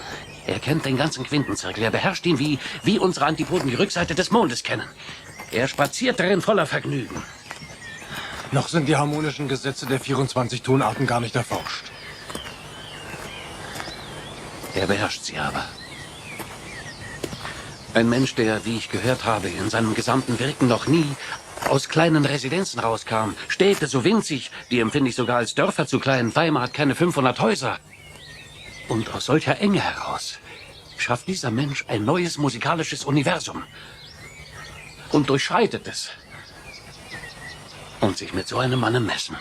Er kennt den ganzen Quintenzirkel. Er beherrscht ihn, wie unsere Antipoden die Rückseite des Mondes kennen. Er spaziert darin voller Vergnügen. Noch sind die harmonischen Gesetze der 24 Tonarten gar nicht erforscht. Er beherrscht sie aber. Ein Mensch, der, wie ich gehört habe, in seinem gesamten Wirken noch nie aus kleinen Residenzen rauskam. Städte so winzig, die empfinde ich sogar als Dörfer zu klein. Weimar hat keine 500 Häuser. Und aus solcher Enge heraus schafft dieser Mensch ein neues musikalisches Universum. Und durchschreitet es. Und sich mit so einem Manne messen.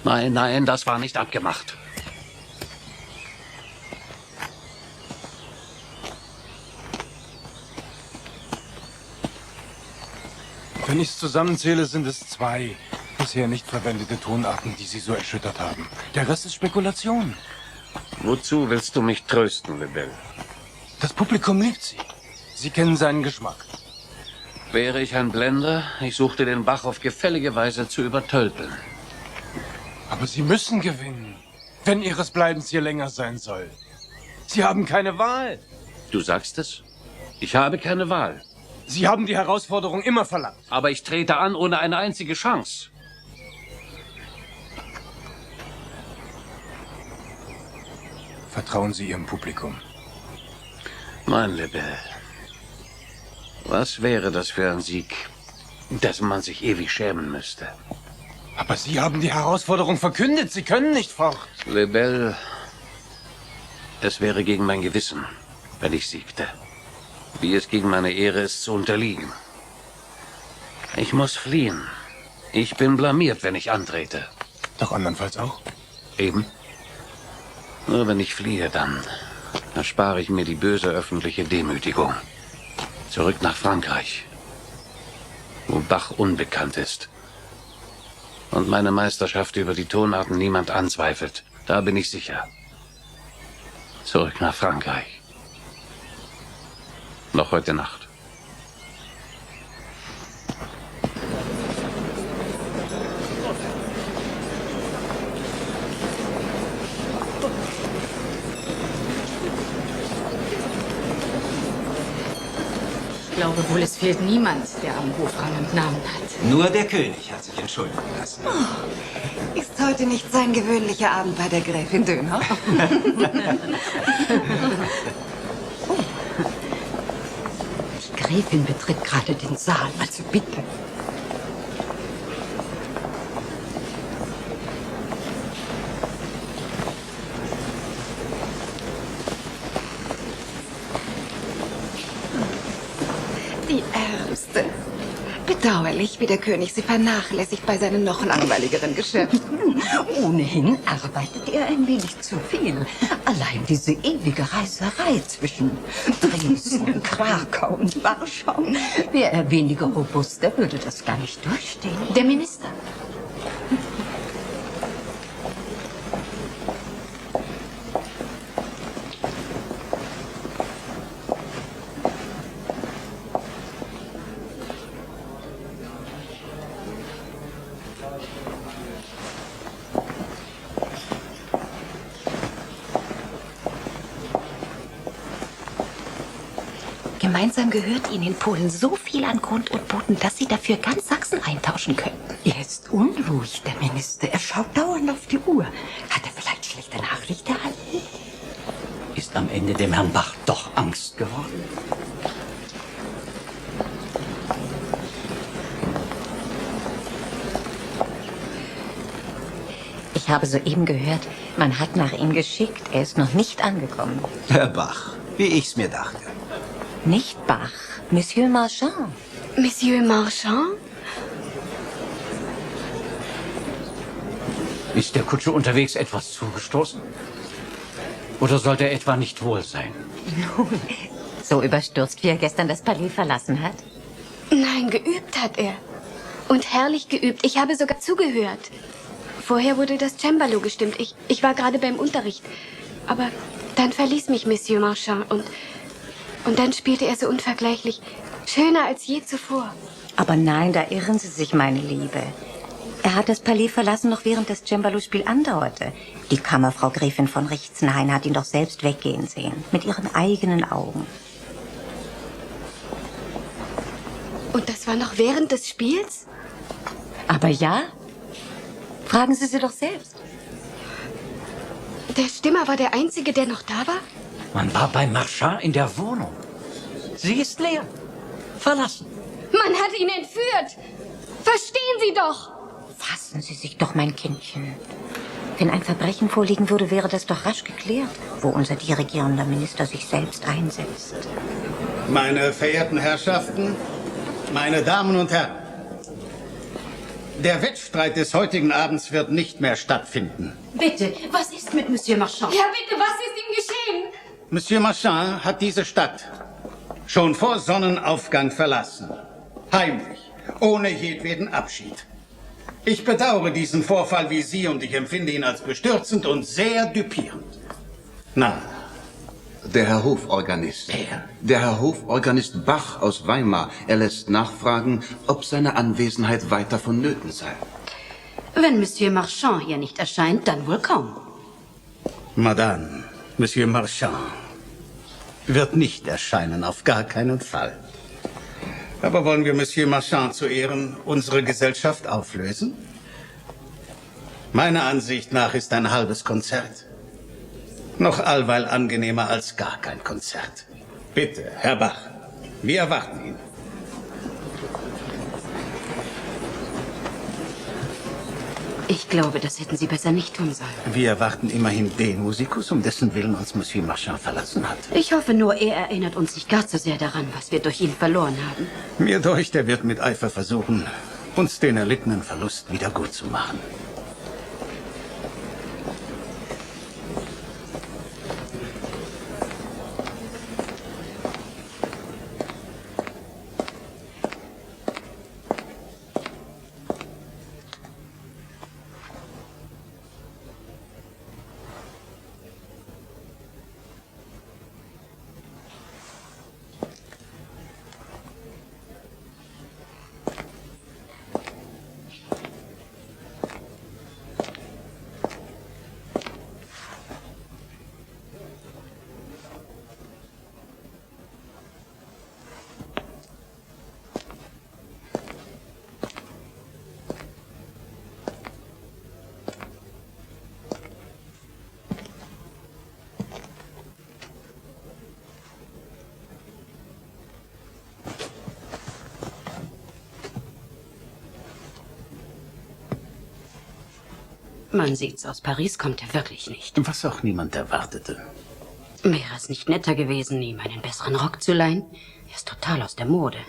Nein, das war nicht abgemacht. Wenn ich es zusammenzähle, sind es 2 bisher nicht verwendete Tonarten, die Sie so erschüttert haben. Der Rest ist Spekulation. Wozu willst du mich trösten, Lebel? Das Publikum liebt Sie. Sie kennen seinen Geschmack. Wäre ich ein Blender, ich suchte den Bach auf gefällige Weise zu übertölpeln. Aber Sie müssen gewinnen, wenn Ihres Bleibens hier länger sein soll. Sie haben keine Wahl. Du sagst es? Ich habe keine Wahl. Sie haben die Herausforderung immer verlangt. Aber ich trete an ohne eine einzige Chance. Vertrauen Sie Ihrem Publikum. Mein Lieber, was wäre das für ein Sieg, dessen man sich ewig schämen müsste? Aber Sie haben die Herausforderung verkündet. Sie können nicht fort. Lebel, es wäre gegen mein Gewissen, wenn ich siegte. Wie es gegen meine Ehre ist, zu unterliegen. Ich muss fliehen. Ich bin blamiert, wenn ich antrete. Doch andernfalls auch? Eben. Nur wenn ich fliehe, dann erspare ich mir die böse öffentliche Demütigung. Zurück nach Frankreich, wo Bach unbekannt ist. Und meine Meisterschaft über die Tonarten niemand anzweifelt. Da bin ich sicher. Zurück nach Frankreich. Noch heute Nacht. Ich glaube wohl, es fehlt niemand, der am Hof Rang und Namen hat. Nur der König hat sich entschuldigen lassen. Oh, ist heute nicht sein gewöhnlicher Abend bei der Gräfin Dönhoff? Die Gräfin betritt gerade den Saal, also bitte. Die Ärmste. Bedauerlich, wie der König sie vernachlässigt bei seinen noch langweiligeren Geschäften. Ohnehin arbeitet er ein wenig zu viel. Allein diese ewige Reiserei zwischen Dresden, Krakau und Warschau. Wäre er weniger robuster, würde das gar nicht durchstehen. Der Minister. Gemeinsam gehört Ihnen in Polen so viel an Grund und Boden, dass Sie dafür ganz Sachsen eintauschen könnten. Er ist unruhig, der Minister. Er schaut dauernd auf die Uhr. Hat er vielleicht schlechte Nachricht erhalten? Ist am Ende dem Herrn Bach doch Angst geworden? Ich habe soeben gehört, man hat nach ihm geschickt. Er ist noch nicht angekommen. Herr Bach, wie ich's mir dachte. Nicht Bach, Monsieur Marchand. Monsieur Marchand? Ist der Kutscher unterwegs etwas zugestoßen? Oder sollte er etwa nicht wohl sein? Nun, so überstürzt, wie er gestern das Palais verlassen hat? Nein, geübt hat er. Und herrlich geübt. Ich habe sogar zugehört. Vorher wurde das Cembalo gestimmt. Ich war gerade beim Unterricht. Aber dann verließ mich Monsieur Marchand und dann spielte er so unvergleichlich. Schöner als je zuvor. Aber nein, da irren Sie sich, meine Liebe. Er hat das Palais verlassen, noch während das Cembalo-Spiel andauerte. Die Kammerfrau Gräfin von Richtzenhain hat ihn doch selbst weggehen sehen. Mit ihren eigenen Augen. Und das war noch während des Spiels? Aber ja. Fragen Sie sie doch selbst. Der Stimmer war der Einzige, der noch da war? Man war bei Marchand in der Wohnung. Sie ist leer. Verlassen. Man hat ihn entführt. Verstehen Sie doch. Fassen Sie sich doch, mein Kindchen. Wenn ein Verbrechen vorliegen würde, wäre das doch rasch geklärt, wo unser dirigierender Minister sich selbst einsetzt. Meine verehrten Herrschaften, meine Damen und Herren, der Wettstreit des heutigen Abends wird nicht mehr stattfinden. Bitte, was ist mit Monsieur Marchand? Ja, bitte, was ist ihm geschehen? Monsieur Marchand hat diese Stadt schon vor Sonnenaufgang verlassen. Heimlich, ohne jedweden Abschied. Ich bedauere diesen Vorfall wie Sie und ich empfinde ihn als bestürzend und sehr düpierend. Na, Der Herr Hoforganist. Der Herr Hoforganist Bach aus Weimar. Er lässt nachfragen, ob seine Anwesenheit weiter vonnöten sei. Wenn Monsieur Marchand hier nicht erscheint, dann wohl kaum. Madame, Monsieur Marchand wird nicht erscheinen, auf gar keinen Fall. Aber wollen wir Monsieur Marchand zu Ehren unsere Gesellschaft auflösen? Meiner Ansicht nach ist ein halbes Konzert noch allweil angenehmer als gar kein Konzert. Bitte, Herr Bach, wir erwarten ihn. Ich glaube, das hätten Sie besser nicht tun sollen. Wir erwarten immerhin den Musikus, um dessen Willen uns Monsieur Marchand verlassen hat. Ich hoffe nur, er erinnert uns nicht gar zu sehr daran, was wir durch ihn verloren haben. Mir deucht, er wird mit Eifer versuchen, uns den erlittenen Verlust wieder gut zu machen. Man sieht's, aus Paris kommt er wirklich nicht. Was auch niemand erwartete. Wäre es nicht netter gewesen, ihm einen besseren Rock zu leihen? Er ist total aus der Mode.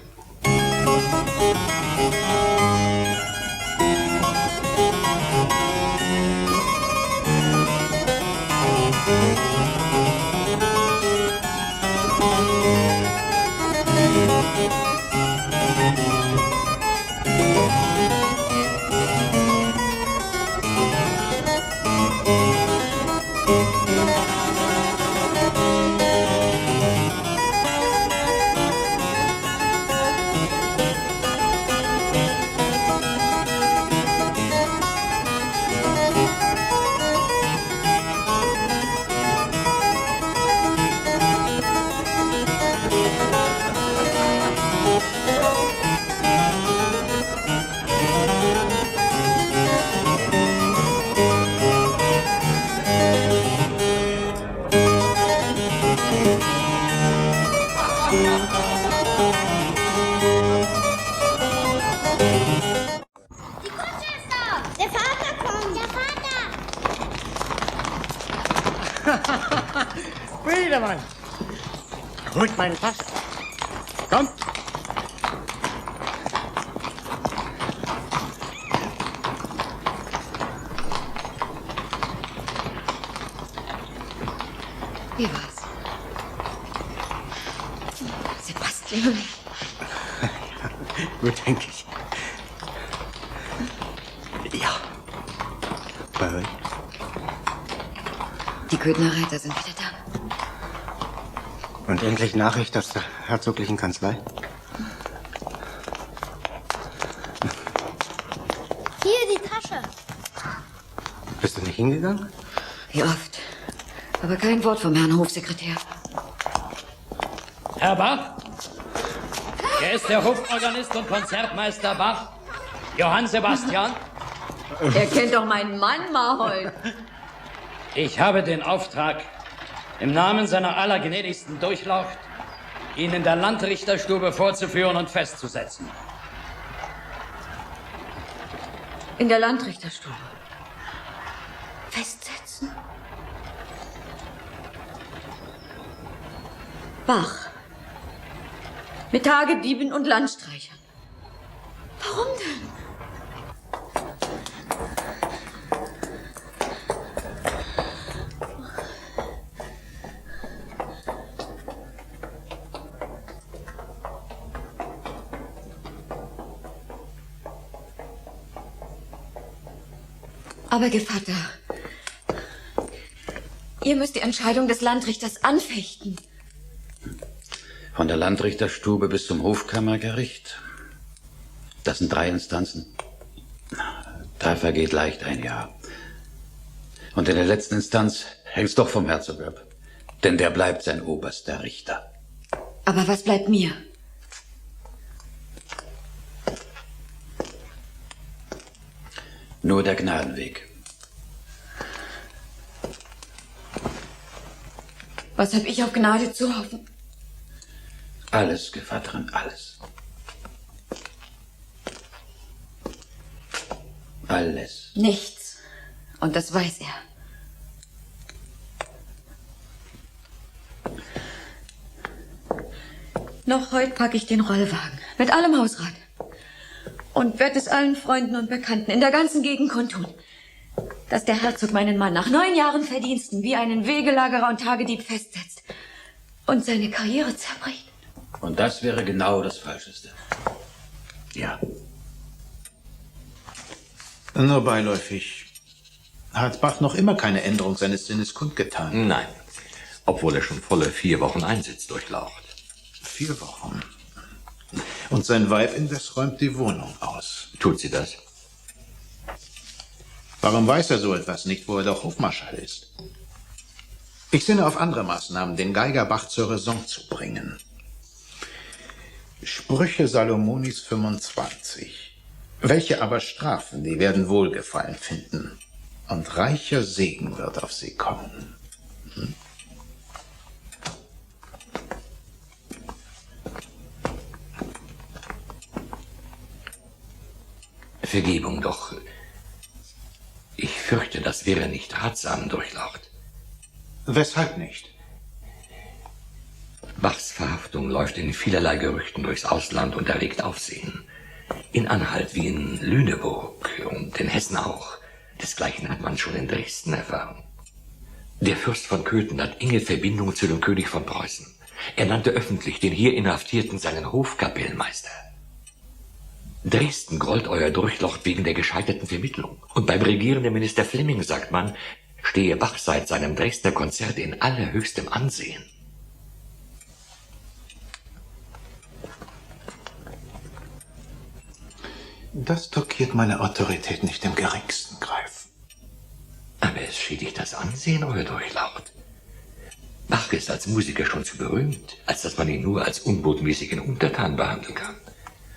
Der Vater kommt! Der Vater! Friedemann! Holt meine Tasse. Kommt! Wie war's? Sebastian. Gut, denke ich. Ja. Bei euch? Die Köthner Reiter sind wieder da. Und endlich Nachricht aus der herzoglichen Kanzlei? Hier die Tasche. Bist du nicht hingegangen? Wie oft. Aber kein Wort vom Herrn Hofsekretär. Herr Bach? Hier ist der Hoforganist und Konzertmeister Bach. Johann Sebastian. Er kennt doch meinen Mann, Marhold. Ich habe den Auftrag, im Namen seiner allergnädigsten Durchlaucht, ihn in der Landrichterstube vorzuführen und festzusetzen. In der Landrichterstube. Festsetzen? Bach. Mit Tagedieben und Landstreichern. Warum denn? Aber Gevatter, ihr müsst die Entscheidung des Landrichters anfechten. Von der Landrichterstube bis zum Hofkammergericht. Das sind 3 Instanzen. Da vergeht leicht ein Jahr. Und in der letzten Instanz hängt's doch vom Herzog ab. Denn der bleibt sein oberster Richter. Aber was bleibt mir? Nur der Gnadenweg. Was habe ich auf Gnade zu hoffen? Alles, Gevatterin, alles. Alles. Nichts. Und das weiß er. Noch heute packe ich den Rollwagen mit allem Hausrat und werde es allen Freunden und Bekannten in der ganzen Gegend kundtun, dass der Herzog meinen Mann nach 9 Jahren Verdiensten wie einen Wegelagerer und Tagedieb festsetzt und seine Karriere zerbricht. Und das wäre genau das Falscheste. Ja. Nur beiläufig. Hat Bach noch immer keine Änderung seines Sinnes kundgetan? Nein. Obwohl er schon volle 4 Wochen Einsitz durchlaucht. 4 Wochen. Und sein Weib indes räumt die Wohnung aus. Tut sie das? Warum weiß er so etwas nicht, wo er doch Hofmarschall ist? Ich sinne auf andere Maßnahmen, den Geiger Bach zur Raison zu bringen. Sprüche Salomonis 25. Welche aber strafen, die werden Wohlgefallen finden. Und reicher Segen wird auf sie kommen. Vergebung, doch ich fürchte, das wäre nicht ratsam, Durchlaucht. Weshalb nicht? Bachs Verhaftung läuft in vielerlei Gerüchten durchs Ausland und erregt Aufsehen. In Anhalt wie in Lüneburg und in Hessen auch. Desgleichen hat man schon in Dresden erfahren. Der Fürst von Köthen hat enge Verbindung zu dem König von Preußen. Er nannte öffentlich den hier Inhaftierten seinen Hofkapellmeister. Dresden grollt euer Durchlaucht wegen der gescheiterten Vermittlung. Und beim regierenden Minister Flemming, sagt man, stehe Bach seit seinem Dresdner Konzert in allerhöchstem Ansehen. Das tockiert meine Autorität nicht im geringsten, Greif. Aber es schädigt das Ansehen, euer Durchlaucht. Bach ist als Musiker schon zu berühmt, als dass man ihn nur als unbotmäßigen Untertan behandeln kann.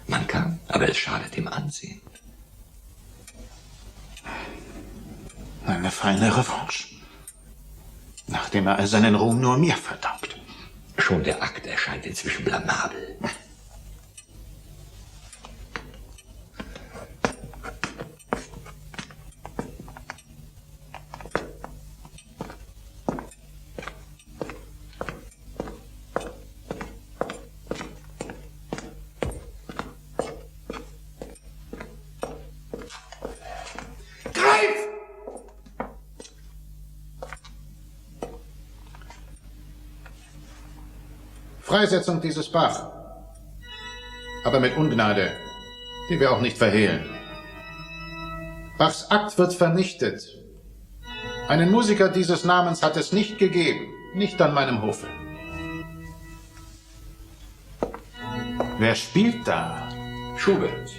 Man kann, aber es schadet dem Ansehen. Eine feine Revanche. Nachdem er all seinen Ruhm nur mir verdankt. Schon der Akt erscheint inzwischen blamabel. Freisetzung dieses Bach. Aber mit Ungnade, die wir auch nicht verhehlen. Bachs Akt wird vernichtet. Einen Musiker dieses Namens hat es nicht gegeben, nicht an meinem Hofe. Wer spielt da? Schubert,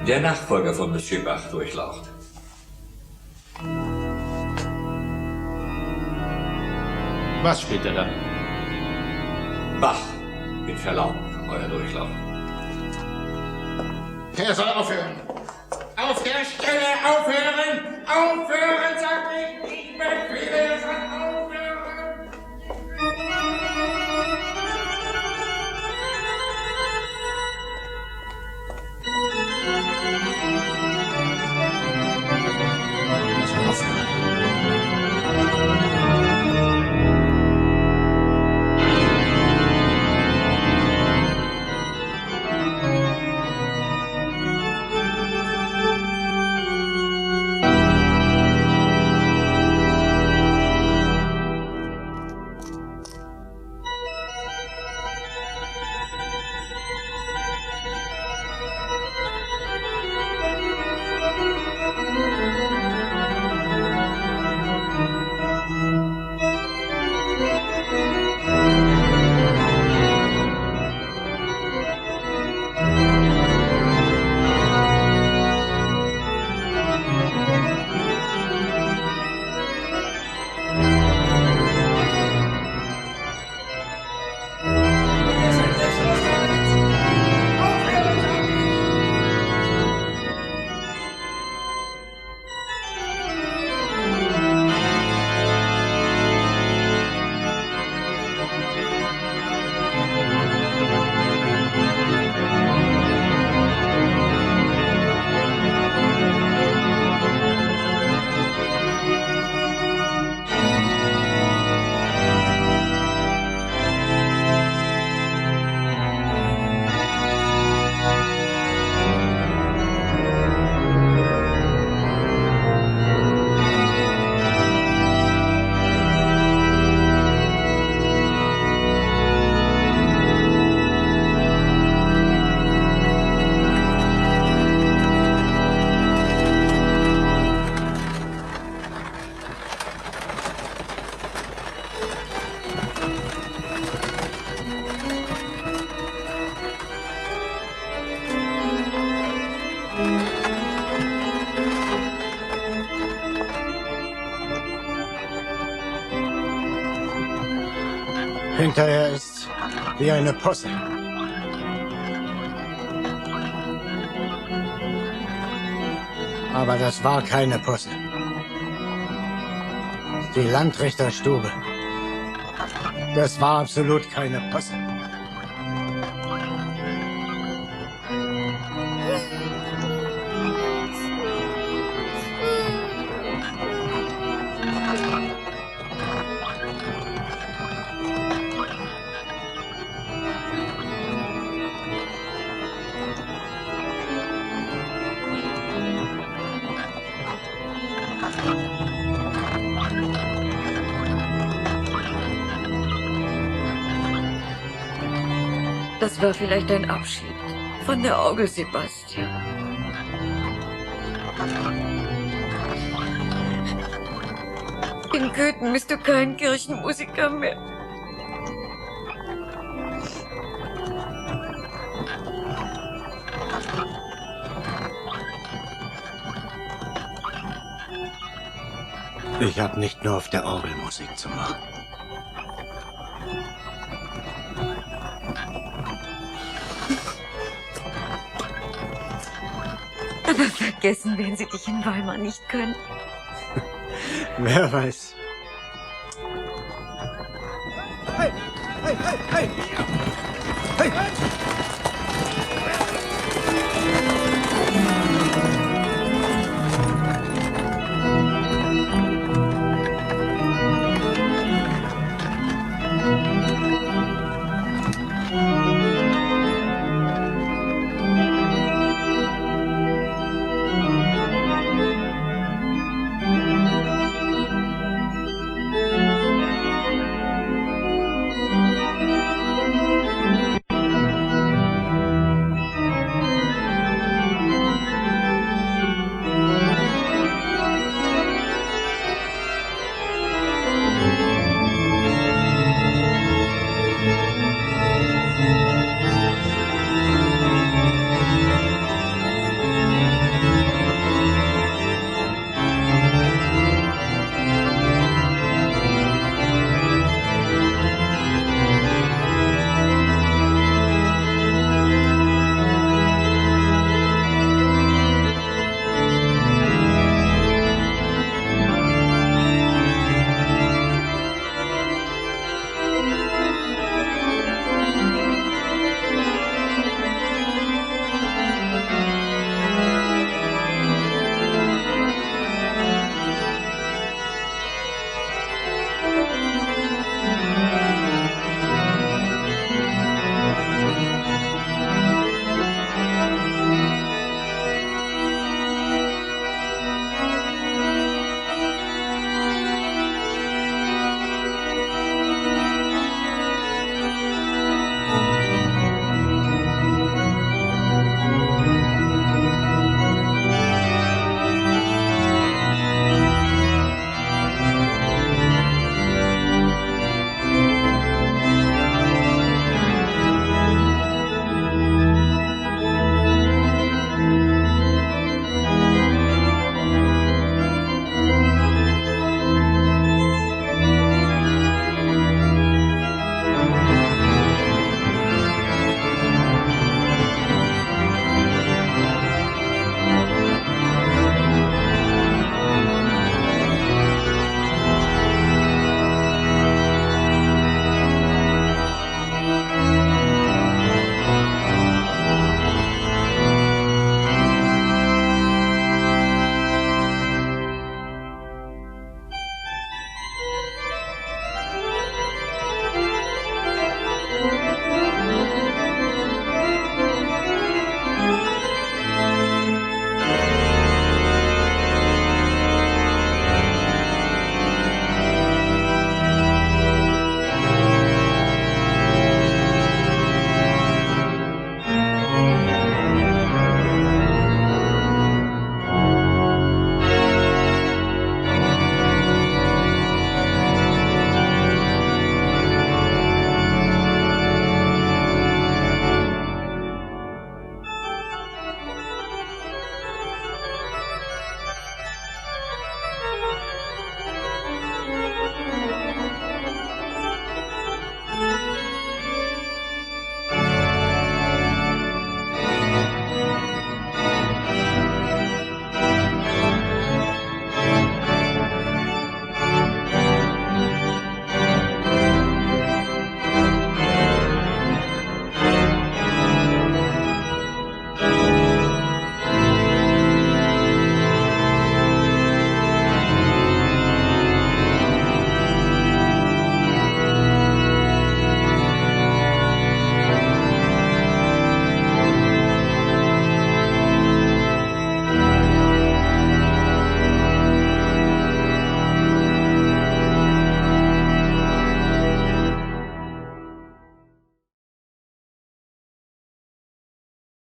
der Nachfolger von Monsieur Bach, Durchlaucht. Was spielt er da? Bach, mit Verlaub, euer Durchlaucht. Er soll aufhören. Auf der Stelle aufhören! Aufhören, sag ich! Ich befehle, er soll aufhören! Er soll aufhören. Hinterher ist's wie eine Posse. Aber das war keine Posse. Die Landrichterstube. Das war absolut keine Posse. Das war vielleicht ein Abschied von der Orgel, Sebastian. In Köthen bist du kein Kirchenmusiker mehr. Ich habe nicht nur auf der Orgel Musik zu machen. Aber vergessen werden sie dich in Weimar nicht können. Wer weiß. Hey, hey, hey, hey!